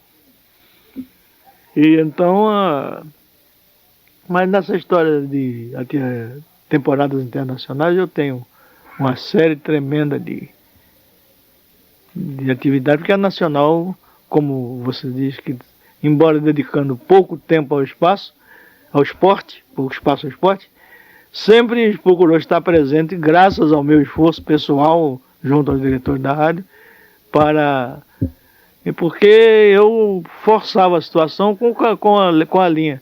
E então, mas nessa história de temporadas internacionais eu tenho uma série tremenda de atividade, porque a Nacional, como você diz, que embora dedicando pouco tempo ao esporte, sempre procurou estar presente, graças ao meu esforço pessoal junto aos diretores da rádio, porque eu forçava a situação com a linha.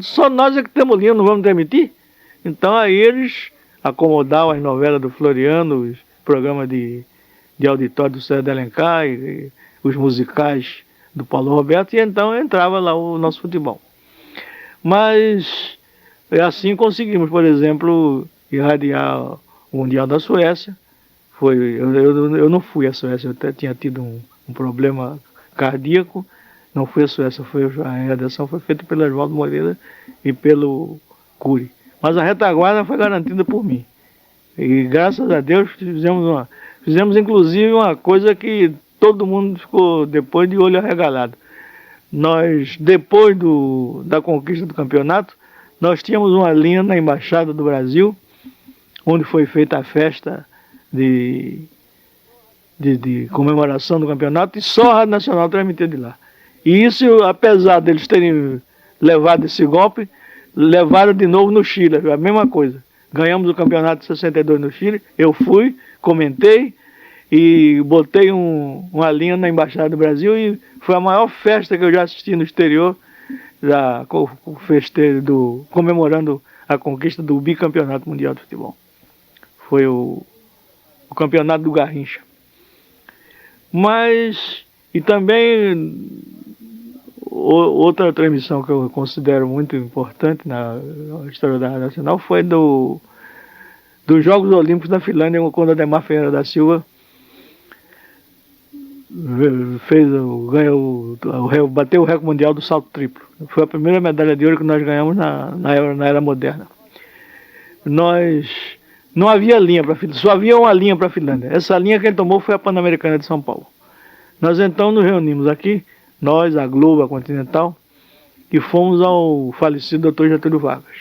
Só nós é que temos linha, não vamos permitir? Então aí eles acomodavam as novelas do Floriano, os programas de auditório do César de Alencar, e os musicais do Paulo Roberto, e então entrava lá o nosso futebol. Mas assim conseguimos, por exemplo, irradiar o Mundial da Suécia. Eu não fui à Suécia, eu até tinha tido um problema cardíaco, não fui à Suécia, a irradiação foi feita pelo Oswaldo Moreira e pelo Cury. Mas a retaguarda foi garantida por mim. E graças a Deus fizemos inclusive uma coisa que todo mundo ficou depois de olho arregalado. Nós, depois da conquista do campeonato, nós tínhamos uma linha na Embaixada do Brasil, onde foi feita a festa de comemoração do campeonato, e só a Rádio Nacional transmitia de lá. E isso, apesar deles terem levado esse golpe, levaram de novo no Chile, a mesma coisa. Ganhamos o campeonato de 62 no Chile, eu fui, comentei e botei uma linha na Embaixada do Brasil, e foi a maior festa que eu já assisti no exterior, comemorando a conquista do bicampeonato mundial de futebol. Foi o campeonato do Garrincha. Mas, e também, outra transmissão que eu considero muito importante na história da Rádio Nacional foi dos Jogos Olímpicos da Finlândia, quando Ademar Ferreira da Silva bateu o recorde mundial do salto triplo. Foi a primeira medalha de ouro que nós ganhamos na era moderna. Não havia linha para a Finlândia, só havia uma linha para a Finlândia. Essa linha quem tomou foi a Pan-Americana de São Paulo. Nós então nos reunimos aqui, nós, a Globo, a Continental, e fomos ao falecido Dr. Getúlio Vargas.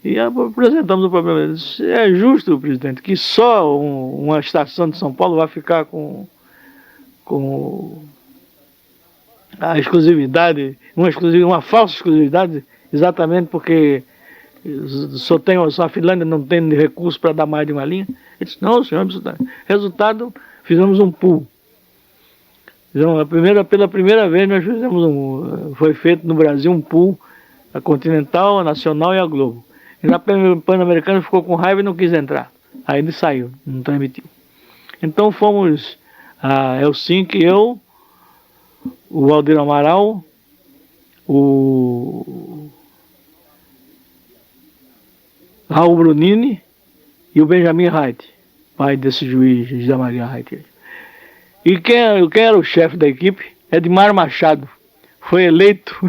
E apresentamos o problema. É justo, presidente, que só uma estação de São Paulo vai ficar com a exclusividade, uma falsa exclusividade, exatamente porque só a Finlândia não tem recurso para dar mais de uma linha. Ele disse, não, senhor, resultado, fizemos um pool. Pela primeira vez nós foi feito no Brasil um pool, a Continental, a Nacional e a Globo. E na Pan-Americana ficou com raiva e não quis entrar. Aí ele saiu, não transmitiu. Então fomos a Helsinki, eu, o Valdir Amaral, o Raul Brunini e o Benjamin Reit, pai desse juiz, José Maria Reit. E quem era o chefe da equipe? Edmar Machado. Foi eleito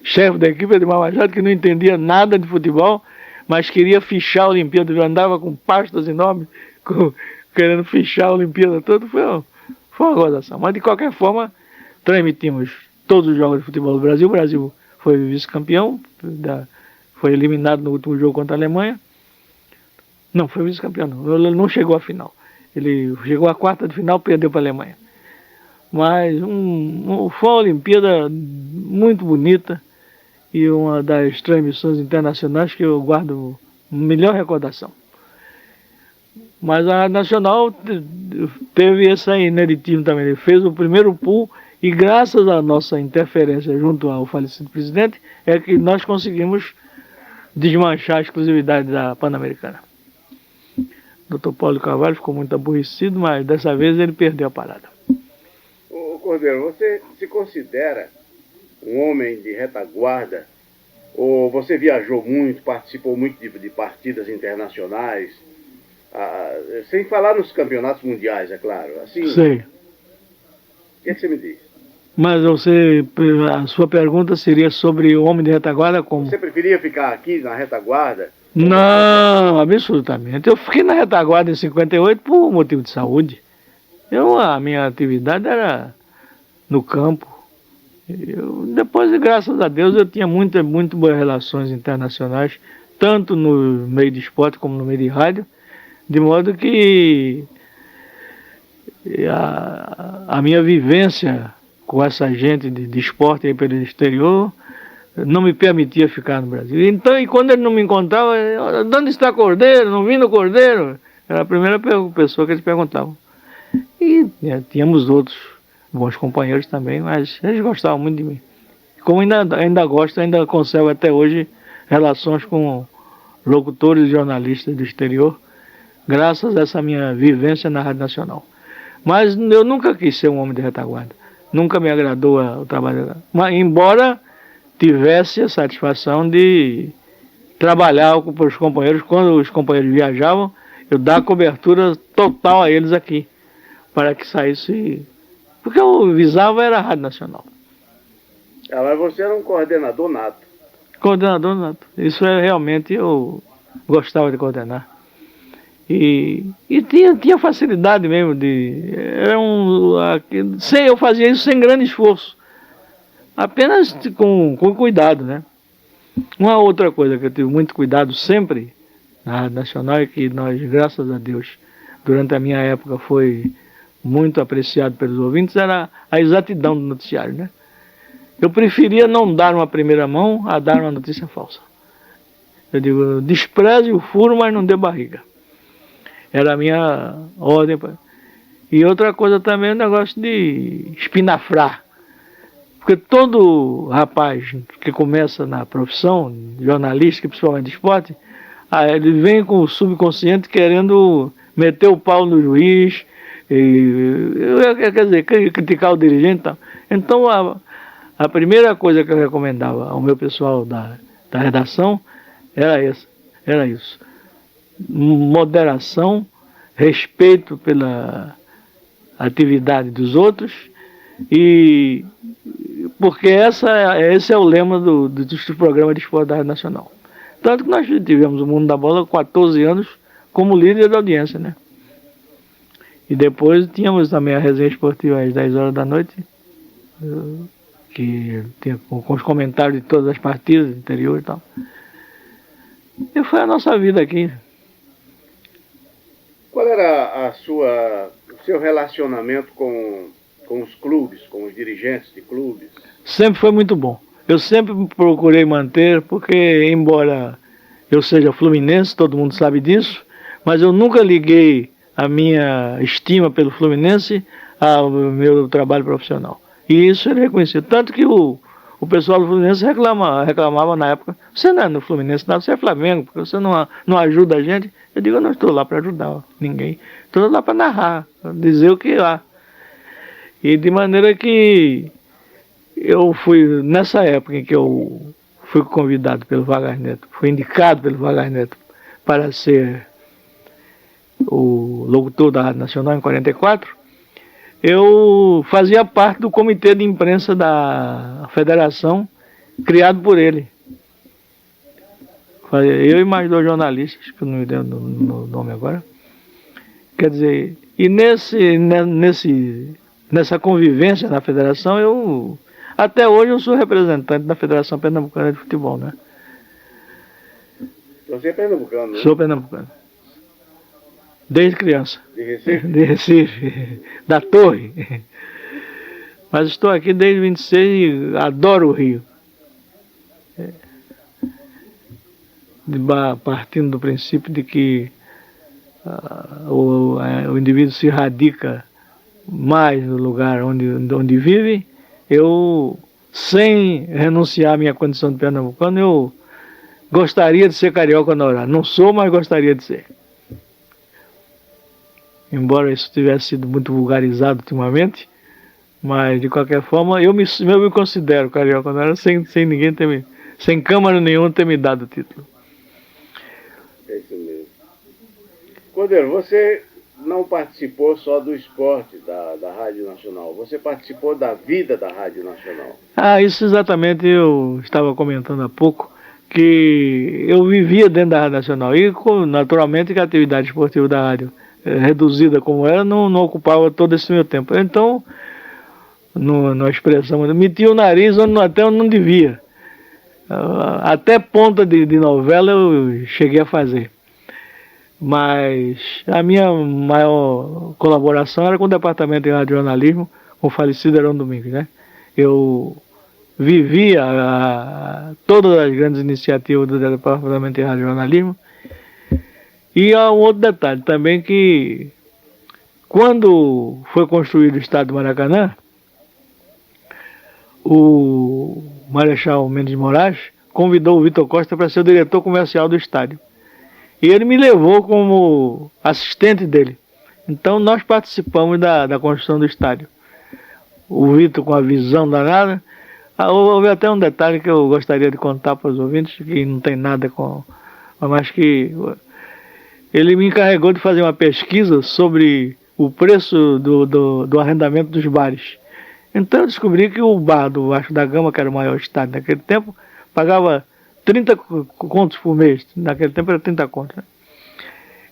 chefe da equipe, Edmar Machado, que não entendia nada de futebol, mas queria fichar a Olimpíada, andava com pastas enormes, querendo fichar a Olimpíada toda. Foi uma gozação. Mas de qualquer forma, transmitimos todos os jogos de futebol do Brasil. O Brasil foi vice-campeão, foi eliminado no último jogo contra a Alemanha. Não, foi vice-campeão não, ele não chegou à final. Ele chegou à quarta de final, perdeu para a Alemanha. Mas foi uma Olimpíada muito bonita e uma das transmissões internacionais que eu guardo melhor recordação. Mas a Nacional teve essa ineditismo também. Ele fez o primeiro pool e graças à nossa interferência junto ao falecido presidente é que nós conseguimos desmanchar a exclusividade da Pan-Americana. O Dr. Paulo Carvalho ficou muito aborrecido, mas dessa vez ele perdeu a parada. Ô Cordeiro, você se considera um homem de retaguarda? Ou você viajou muito, participou muito de partidas internacionais? Sem falar nos campeonatos mundiais, é claro. Assim, sei. O que você me diz? Mas a sua pergunta seria sobre o homem de retaguarda como? Você preferia ficar aqui na retaguarda? Não, absolutamente. Eu fiquei na retaguarda em 58 por motivo de saúde. A minha atividade era no campo. Depois, graças a Deus, eu tinha muito boas relações internacionais, tanto no meio de esporte como no meio de rádio, de modo que a minha vivência com essa gente de esporte aí pelo exterior não me permitia ficar no Brasil. Então, e quando ele não me encontrava, onde está Cordeiro? Não vim no Cordeiro? Era a primeira pessoa que eles perguntavam. E tínhamos outros bons companheiros também, mas eles gostavam muito de mim. Como ainda gosto, ainda conservo até hoje relações com locutores e jornalistas do exterior, graças a essa minha vivência na Rádio Nacional. Mas eu nunca quis ser um homem de retaguarda. Nunca me agradou o trabalho. Mas, embora tivesse a satisfação de trabalhar com os companheiros, quando os companheiros viajavam, eu dar cobertura total a eles aqui, para que saísse. Porque eu visava era a Rádio Nacional. Mas você era um coordenador nato. Coordenador nato. Isso realmente eu gostava de coordenar. E tinha facilidade mesmo de... eu fazia isso sem grande esforço. Apenas com cuidado, né? Uma outra coisa que eu tive muito cuidado sempre na Rádio Nacional é que nós, graças a Deus, durante a minha época foi muito apreciado pelos ouvintes, era a exatidão do noticiário, né? Eu preferia não dar uma primeira mão a dar uma notícia falsa. Eu digo, despreze o furo, mas não dê barriga. Era a minha ordem. E outra coisa também é o negócio de espinafrar. Porque todo rapaz que começa na profissão, jornalística, principalmente de esporte, ele vem com o subconsciente querendo meter o pau no juiz, quer dizer, criticar o dirigente e tal. Então, a primeira coisa que eu recomendava ao meu pessoal da redação era isso. Moderação, respeito pela atividade dos outros, e porque esse é o lema do programa de esporte da Rádio Nacional. Tanto que nós tivemos o Mundo da Bola 14 anos como líder da audiência, né? E depois tínhamos também a resenha esportiva às 10 horas da noite, que tinha com os comentários de todas as partidas do interior e tal. E foi a nossa vida aqui. Qual era o seu relacionamento com os clubes, com os dirigentes de clubes? Sempre foi muito bom. Eu sempre procurei manter, porque embora eu seja fluminense, todo mundo sabe disso, mas eu nunca liguei a minha estima pelo Fluminense ao meu trabalho profissional. E isso ele reconheceu. Tanto que o pessoal do Fluminense reclamava na época: você não é no Fluminense, não, você é Flamengo, porque você não ajuda a gente. Eu digo, eu não estou lá para ajudar ninguém. Estou lá para narrar, para dizer o que há. E de maneira que eu fui, nessa época em que eu fui convidado pelo Wagner Neto, fui indicado pelo Wagner Neto para ser o locutor da Rádio Nacional em 44, eu fazia parte do comitê de imprensa da federação, criado por ele. Eu e mais 2 jornalistas, que eu não me lembro o nome agora. Quer dizer, e nessa convivência na federação, até hoje eu sou representante da Federação Pernambucana de Futebol, né? Você é pernambucano, né? Sou pernambucano. Desde criança. De Recife? De Recife, da Torre. Mas estou aqui desde 26 e adoro o Rio. Partindo do princípio de que o indivíduo se radica mais no lugar onde vive, eu, sem renunciar à minha condição de pernambucano, eu gostaria de ser carioca na hora. Não sou, mas gostaria de ser. Embora isso tivesse sido muito vulgarizado ultimamente, mas de qualquer forma eu me considero carioca na hora, sem ninguém sem câmara nenhuma ter me dado o título. É isso mesmo. Cordeiro, você não participou só do esporte da Rádio Nacional, você participou da vida da Rádio Nacional. Isso exatamente eu estava comentando há pouco, que eu vivia dentro da Rádio Nacional e naturalmente que a atividade esportiva da rádio, reduzida como era, não ocupava todo esse meu tempo. Então, numa expressão, eu metia o nariz até onde não devia. Até ponta de novela eu cheguei a fazer. Mas a minha maior colaboração era com o departamento de radiojornalismo, com o falecido Herão Domingues, né? Eu vivia todas as grandes iniciativas do departamento de radiojornalismo. E há um outro detalhe também, que quando foi construído o estádio do Maracanã, o Marechal Mendes de Moraes convidou o Vitor Costa para ser o diretor comercial do estádio. E ele me levou como assistente dele. Então nós participamos da construção do estádio. O Vitor com a visão danada. Houve até um detalhe que eu gostaria de contar para os ouvintes, que não tem nada com... mas que ele me encarregou de fazer uma pesquisa sobre o preço do arrendamento dos bares. Então eu descobri que o bar do Vasco da Gama, que era o maior estádio naquele tempo, pagava 30 contos por mês. Naquele tempo era 30 contos, né?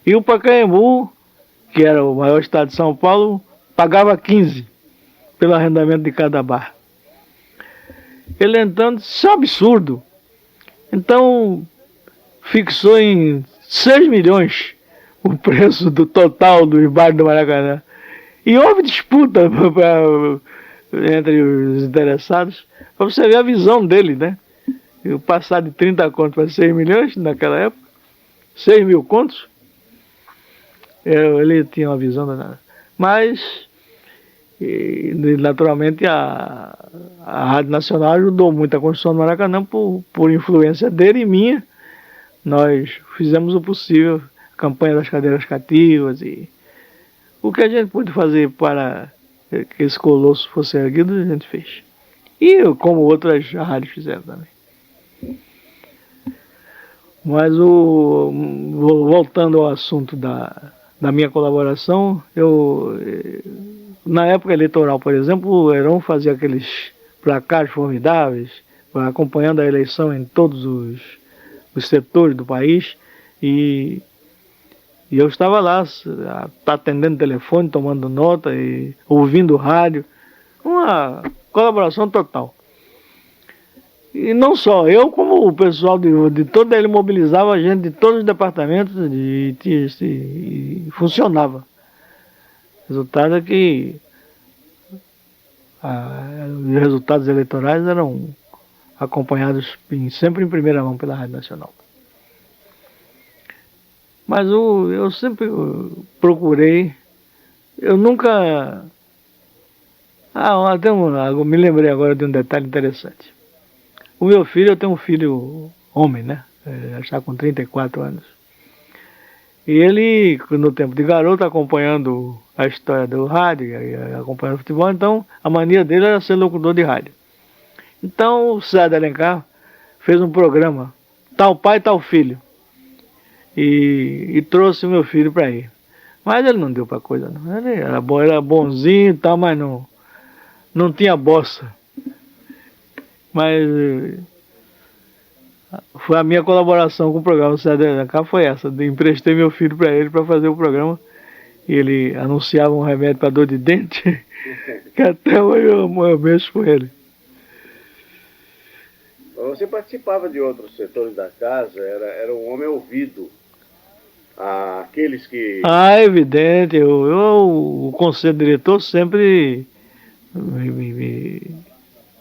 E o Pacaembu, que era o maior estado de São Paulo, pagava 15 pelo arrendamento de cada bar. Ele entrando, isso é um absurdo. Então, fixou em 6 milhões o preço do total dos bares do Maracanã. E houve disputa entre os interessados, para você ver a visão dele, né? Eu passar de 30 contos para 6 milhões naquela época, 6 mil contos, ele tinha uma visão danada. Mas, naturalmente, a Rádio Nacional ajudou muito a construção do Maracanã por influência dele e minha. Nós fizemos o possível, a campanha das cadeiras cativas e o que a gente pôde fazer para que esse colosso fosse erguido, a gente fez. E como outras rádios fizeram também. Mas voltando ao assunto da minha colaboração, na época eleitoral, por exemplo, o Heron fazia aqueles placares formidáveis, acompanhando a eleição em todos os setores do país, e eu estava lá, atendendo telefone, tomando nota e ouvindo rádio, uma colaboração total. E não só eu, como o pessoal de todo ele mobilizava a gente de todos os departamentos e funcionava. O resultado é que os resultados eleitorais eram acompanhados sempre em primeira mão pela Rádio Nacional. Mas eu sempre procurei, eu nunca... me lembrei agora de um detalhe interessante. O meu filho, eu tenho um filho homem, né? Já está com 34 anos. E ele, no tempo de garoto, acompanhando a história do rádio, acompanhando o futebol, então a mania dele era ser locutor de rádio. Então o César de Alencar fez um programa, Tal Pai, Tal Filho, e trouxe o meu filho para ir. Mas ele não deu para coisa, não. Ele era bonzinho e tal, mas não tinha bossa. Mas foi a minha colaboração com o programa do César de Alencar, foi essa. Emprestei meu filho para ele para fazer o programa. E ele anunciava um remédio para dor de dente, que até hoje eu mexo com ele. Você participava de outros setores da casa, era um homem ouvido. Aqueles que... É evidente. O conselho diretor sempre...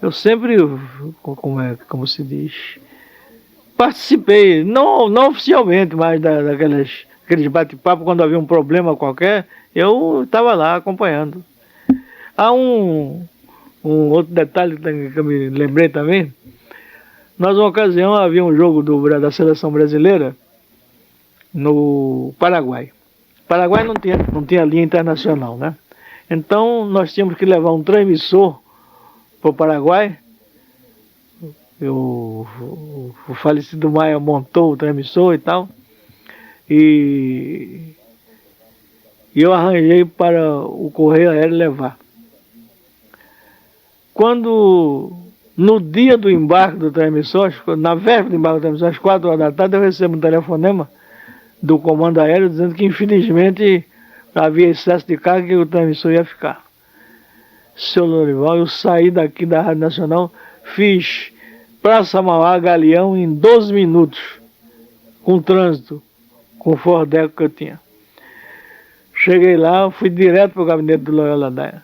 Eu sempre, como se diz, participei, não oficialmente, mas aqueles bate-papo quando havia um problema qualquer, eu estava lá acompanhando. Há um outro detalhe que eu me lembrei também. Nós, uma ocasião, havia um jogo da seleção brasileira no Paraguai. O Paraguai não tinha linha internacional, né? Então, nós tínhamos que levar um transmissor para o Paraguai. O falecido Maia montou o transmissor e tal. E eu arranjei para o correio aéreo levar. Quando, no dia do embarque do transmissor, na véspera do embarque do transmissor, às 4 horas da tarde, eu recebo um telefonema do comando aéreo dizendo que, infelizmente, havia excesso de carga e o transmissor ia ficar. Seu Lorival, eu saí daqui da Rádio Nacional, fiz Praça Mauá, Galeão em 12 minutos, com trânsito, com o Fordeco que eu tinha. Cheguei lá, fui direto para o gabinete do Loyola Daia.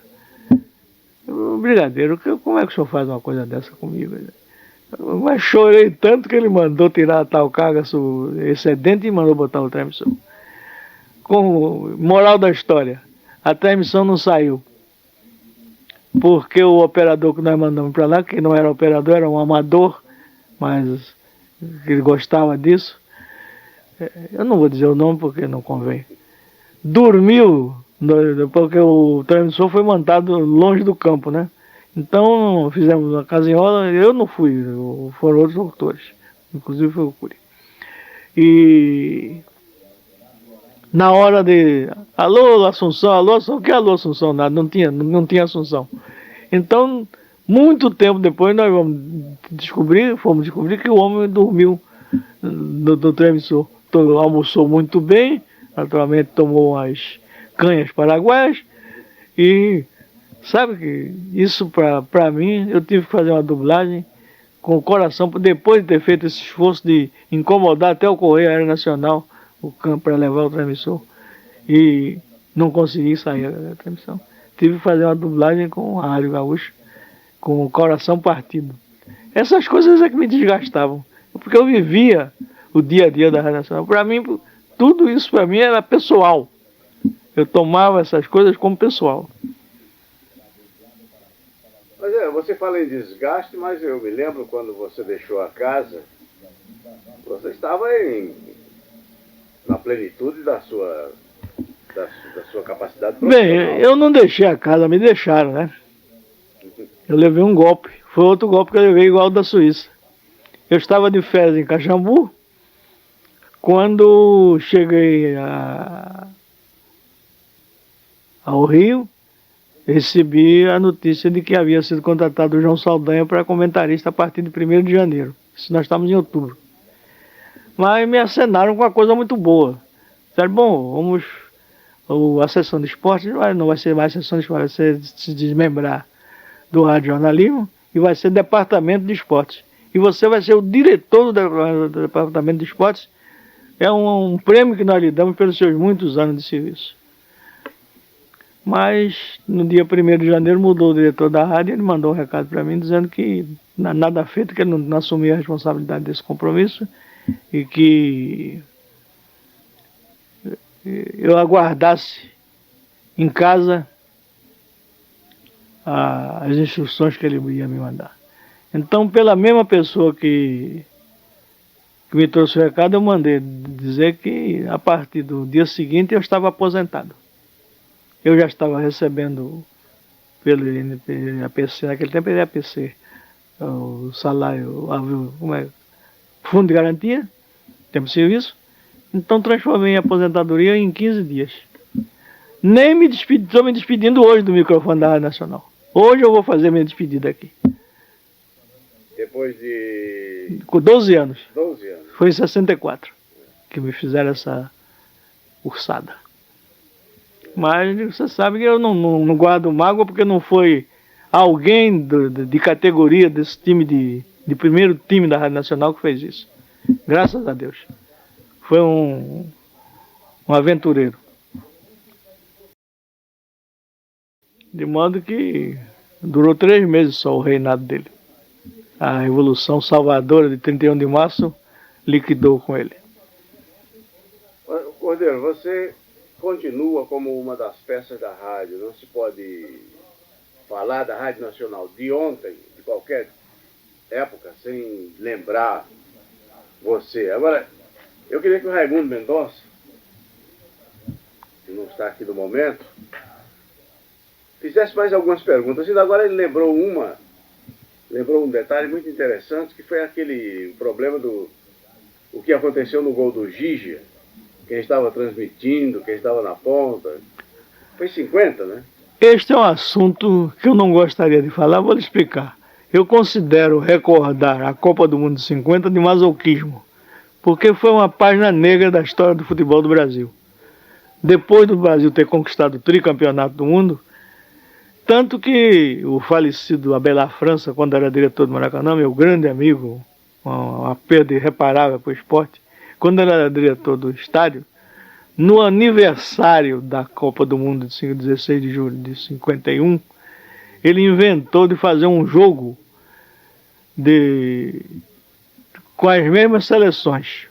Brigadeiro, como é que o senhor faz uma coisa dessa comigo? Mas chorei tanto que ele mandou tirar a tal carga excedente e mandou botar o transmissor. Com moral da história, a transmissão não saiu. Porque o operador que nós mandamos para lá, que não era operador, era um amador, mas ele gostava disso. Eu não vou dizer o nome porque não convém. Dormiu, porque o transmissor foi montado longe do campo, né? Então fizemos uma casinhola, eu não fui, foram outros locutores, inclusive foi o Curi. E na hora de alô Assunção, que alô Assunção? Nada, não tinha Assunção. Então, muito tempo depois, nós fomos descobrir que o homem dormiu no transmissor. Almoçou muito bem, naturalmente tomou as canhas paraguaias. E sabe que isso para mim, eu tive que fazer uma dublagem com o coração, depois de ter feito esse esforço de incomodar até o Correio Aéreo Nacional, o campo, para levar o transmissor, e não consegui sair da transmissão. Tive que fazer uma dublagem com a Rádio Gaúcha, com o coração partido. Essas coisas é que me desgastavam, porque eu vivia o dia a dia da Rádio Nacional. Para mim, tudo isso para mim era pessoal. Eu tomava essas coisas como pessoal. Mas você fala em desgaste, mas eu me lembro quando você deixou a casa, você estava na plenitude da sua capacidade profissional. Bem, eu não deixei a casa, me deixaram, né? Eu levei um golpe. Foi outro golpe que eu levei igual ao da Suíça. Eu estava de férias em Caxambu, quando cheguei ao Rio, recebi a notícia de que havia sido contratado o João Saldanha para comentarista a partir de 1º de janeiro. Isso nós estamos em outubro. Mas me acenaram com uma coisa muito boa. Disseram, bom, a sessão de esportes não vai ser mais sessão de esportes, vai ser se desmembrar do rádio jornalismo e vai ser departamento de esportes. E você vai ser o diretor do departamento de esportes. É um prêmio que nós lhe damos pelos seus muitos anos de serviço. Mas no dia 1º de janeiro mudou o diretor da rádio, ele mandou um recado para mim dizendo que nada feito, que ele não assumia a responsabilidade desse compromisso e que eu aguardasse em casa as instruções que ele ia me mandar. Então, pela mesma pessoa que me trouxe o recado, eu mandei dizer que a partir do dia seguinte eu estava aposentado. Eu já estava recebendo pelo APC, naquele tempo era APC, o salário, fundo de garantia, tempo de serviço. Então transformei em aposentadoria em 15 dias. Nem me despedi, estou me despedindo hoje do microfone da Rádio Nacional. Hoje eu vou fazer minha despedida aqui. Depois de... Com 12 anos. 12 anos. Foi em 64 que me fizeram essa ursada. Mas você sabe que eu não guardo mágoa porque não foi alguém de categoria desse time de primeiro time da Rádio Nacional que fez isso. Graças a Deus. Foi um aventureiro. De modo que durou 3 meses só o reinado dele. A Revolução Salvadora de 31 de março liquidou com ele. Cordeiro, você continua como uma das peças da rádio. Não se pode falar da Rádio Nacional de ontem, de qualquer época, sem lembrar você. Agora, eu queria que o Raimundo Mendonça, que não está aqui no momento, fizesse mais algumas perguntas. E agora ele lembrou um detalhe muito interessante, que foi aquele problema o que aconteceu no gol do Gigia. Quem estava transmitindo, quem estava na ponta. Foi 50, né? Este é um assunto que eu não gostaria de falar, vou lhe explicar. Eu considero recordar a Copa do Mundo de 50 de masoquismo, porque foi uma página negra da história do futebol do Brasil. Depois do Brasil ter conquistado o tricampeonato do mundo, tanto que o falecido Abelard França, quando era diretor do Maracanã, meu grande amigo, uma perda irreparável para o esporte, quando ele era diretor do estádio, no aniversário da Copa do Mundo de 16 de julho de 51, ele inventou de fazer um jogo com as mesmas seleções.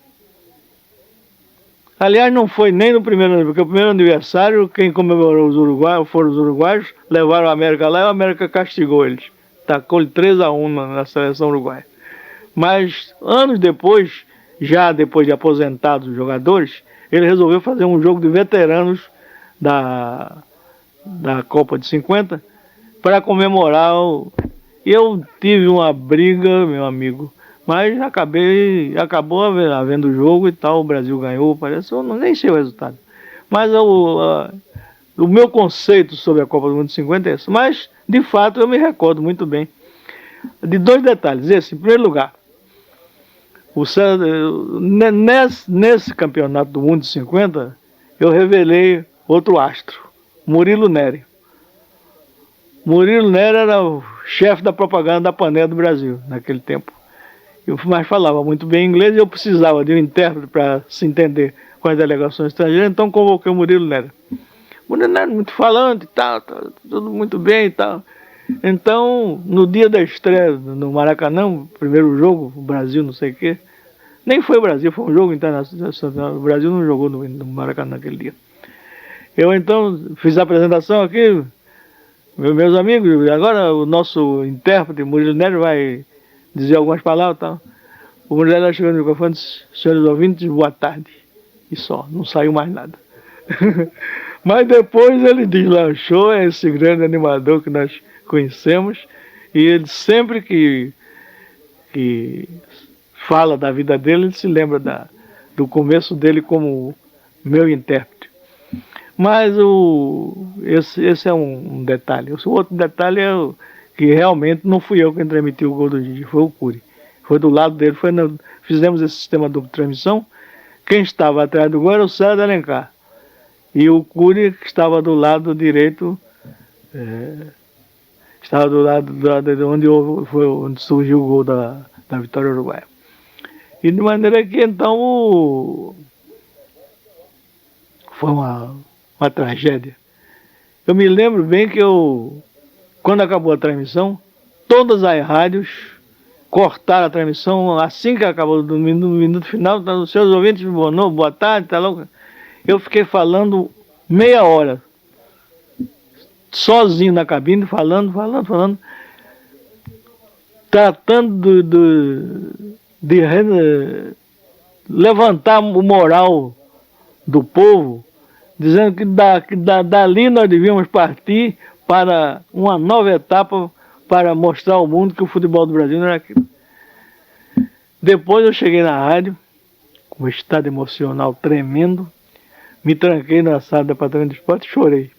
Aliás, não foi nem no primeiro aniversário, porque o primeiro aniversário, quem comemorou foram os uruguaios, levaram a América lá e a América castigou eles. Tacou-lhe 3-1 na seleção uruguaia. Mas, anos depois, já depois de aposentados os jogadores, ele resolveu fazer um jogo de veteranos da Copa de 50 para comemorar. Eu tive uma briga, meu amigo, mas acabou havendo jogo e tal, o Brasil ganhou, parece, eu nem sei o resultado. Mas o meu conceito sobre a Copa do Mundo de 50 é esse. Mas, de fato, eu me recordo muito bem de 2 detalhes. Esse, em primeiro lugar, nesse campeonato do mundo de 50, eu revelei outro astro, Murilo Neri. Murilo Neri era o chefe da propaganda da Paneira do Brasil, naquele tempo. Mas falava muito bem inglês e eu precisava de um intérprete para se entender com as delegações estrangeiras, então convoquei o Murilo Neri. Murilo Neri muito falante e tal, tudo muito bem e tal. Então, no dia da estreia no Maracanã, primeiro jogo, o Brasil não sei o quê, nem foi o Brasil, foi um jogo internacional, o Brasil não jogou no Maracanã naquele dia. Eu então fiz a apresentação aqui, meus amigos, agora o nosso intérprete, Murilo Neri, vai dizer algumas palavras e tal. O Murilo Neri chegou no microfone e disse: senhores ouvintes, boa tarde. E só, não saiu mais nada. Mas depois ele deslanchou, é esse grande animador que nós conhecemos, e ele sempre que fala da vida dele, ele se lembra do começo dele como meu intérprete. Mas esse é um detalhe. O outro detalhe é que realmente não fui eu quem transmitiu o gol do Gigi, foi o Cury. Foi do lado dele, fizemos esse sistema de dupla transmissão. Quem estava atrás do gol era o César de Alencar. E o Cury, que estava do lado direito, estava do lado de onde surgiu o gol da vitória uruguaia. E de maneira que então foi uma tragédia. Eu me lembro bem que quando acabou a transmissão, todas as rádios cortaram a transmissão assim que acabou, no minuto final, os seus ouvintes, boa tarde, tá louco? Eu fiquei falando meia hora, sozinho na cabine, falando, tratando de levantar o moral do povo, dizendo que dali nós devíamos partir para uma nova etapa para mostrar ao mundo que o futebol do Brasil não era aquilo. Depois eu cheguei na rádio, com um estado emocional tremendo, me tranquei na sala do departamento de esporte e chorei.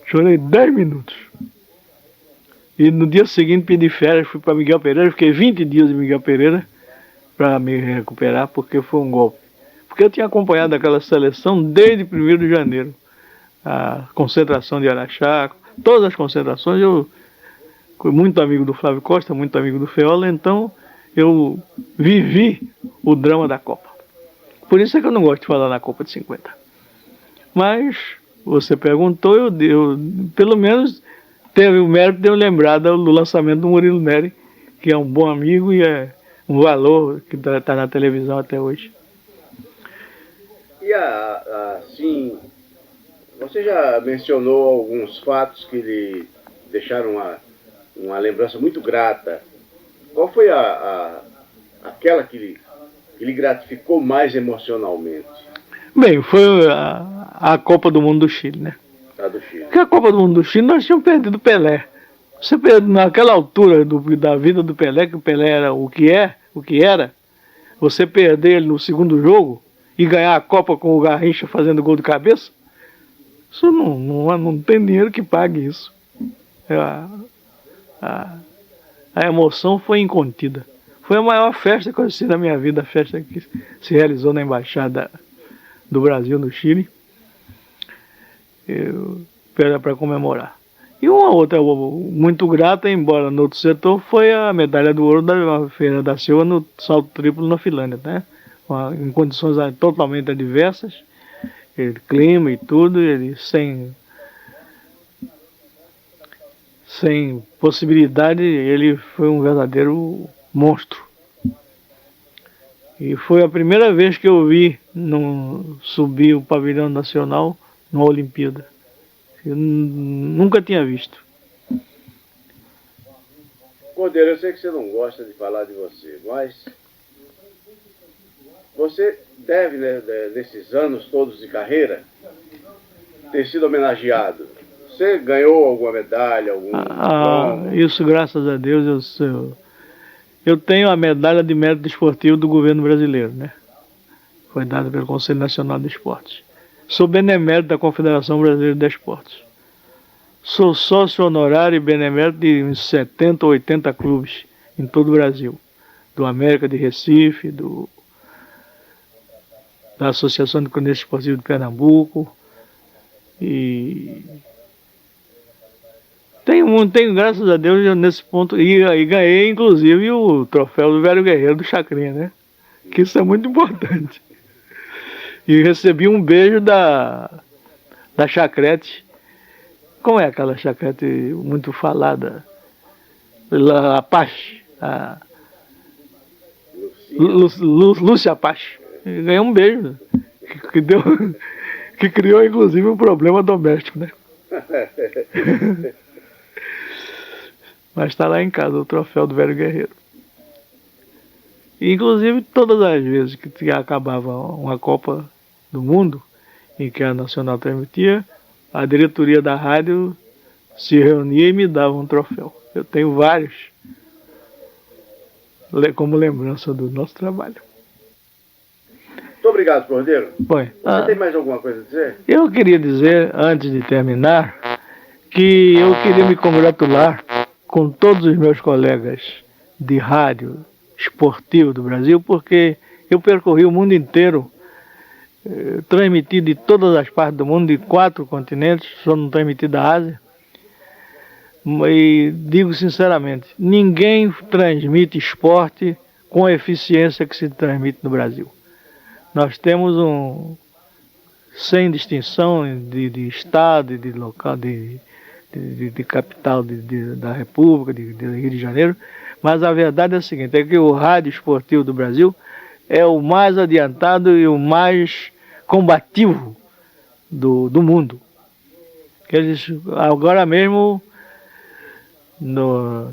Chorei 10 minutos. E no dia seguinte pedi férias, fui para Miguel Pereira, fiquei 20 dias em Miguel Pereira para me recuperar, porque foi um golpe. Porque eu tinha acompanhado aquela seleção desde 1º de janeiro. A concentração de Araxá, todas as concentrações, eu fui muito amigo do Flávio Costa, muito amigo do Feola, então eu vivi o drama da Copa. Por isso é que eu não gosto de falar na Copa de 50. Mas você perguntou, eu pelo menos teve o mérito de eu lembrar do lançamento do Murilo Neri, que é um bom amigo e é um valor que está na televisão até hoje. E assim, você já mencionou alguns fatos que lhe deixaram uma lembrança muito grata. Qual foi aquela que lhe gratificou mais emocionalmente? Bem, foi a Copa do Mundo do Chile, né? A do Chile. Porque a Copa do Mundo do Chile nós tínhamos perdido o Pelé. Você perdeu naquela altura da vida do Pelé, que o Pelé era o que era, você perder ele no segundo jogo e ganhar a Copa com o Garrincha fazendo gol de cabeça, isso não tem dinheiro que pague isso. A emoção foi incontida. Foi a maior festa que eu assisti na minha vida, a festa que se realizou na Embaixada do Brasil no Chile, para comemorar. E uma outra muito grata, embora no outro setor, foi a medalha do ouro da Feira da Silva no salto triplo na Finlândia, né? Em condições totalmente adversas, clima e tudo, ele sem possibilidade, ele foi um verdadeiro monstro. E foi a primeira vez que eu vi subir o pavilhão nacional numa Olimpíada. Eu nunca tinha visto. Cordeiro, eu sei que você não gosta de falar de você, mas você deve, né, nesses anos todos de carreira, ter sido homenageado. Você ganhou alguma medalha, algum diploma? Isso, graças a Deus, eu tenho a medalha de mérito esportivo do governo brasileiro, né? Foi dada pelo Conselho Nacional de Esportes. Sou benemérito da Confederação Brasileira de Esportes. Sou sócio honorário e benemérito de uns 70 ou 80 clubes em todo o Brasil. Do América de Recife, do da Associação de Cronistas Esportivos de Pernambuco. E tenho, graças a Deus, nesse ponto, e ganhei, inclusive, o troféu do Velho Guerreiro do Chacrinha, né? Que isso é muito importante. E recebi um beijo da Chacrete. Como é aquela Chacrete muito falada? Apache. Lúcia Apache. Ganhei um beijo. Que criou, inclusive, um problema doméstico, né? Mas está lá em casa o troféu do Velho Guerreiro. E, inclusive, todas as vezes que acabava uma Copa do Mundo, em que a Nacional transmitia, a diretoria da rádio se reunia e me dava um troféu. Eu tenho vários como lembrança do nosso trabalho. Muito obrigado, Cordeiro. Bem, Você tem mais alguma coisa a dizer? Eu queria dizer, antes de terminar, que eu queria me congratular com todos os meus colegas de rádio esportivo do Brasil, porque eu percorri o mundo inteiro, transmiti de todas as partes do mundo, de 4 continentes, só não transmiti da Ásia. E digo sinceramente, ninguém transmite esporte com a eficiência que se transmite no Brasil. Nós temos sem distinção de estado, de local, de capital da República, de Rio de Janeiro, mas a verdade é a seguinte, é que o rádio esportivo do Brasil é o mais adiantado e o mais combativo do mundo. Agora mesmo,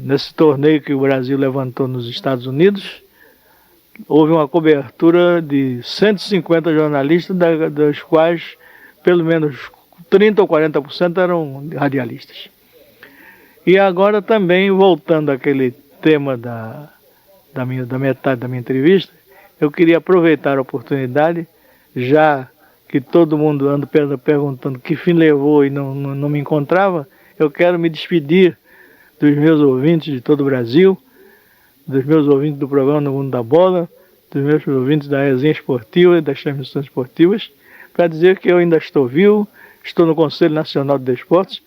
nesse torneio que o Brasil levantou nos Estados Unidos, houve uma cobertura de 150 jornalistas, dos quais pelo menos 30 ou 40% eram radialistas. E agora também, voltando àquele tema da metade da minha entrevista, eu queria aproveitar a oportunidade, já que todo mundo anda perguntando que fim levou e não me encontrava, eu quero me despedir dos meus ouvintes de todo o Brasil, dos meus ouvintes do programa No Mundo da Bola, dos meus ouvintes da resenha esportiva e das transmissões esportivas, para dizer que eu ainda estou vivo, estou no Conselho Nacional de Desportos,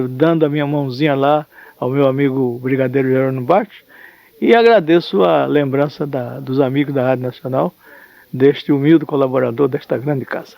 dando a minha mãozinha lá ao meu amigo Brigadeiro Jerônimo Bastos, e agradeço a lembrança dos amigos da Rádio Nacional, deste humilde colaborador desta grande casa.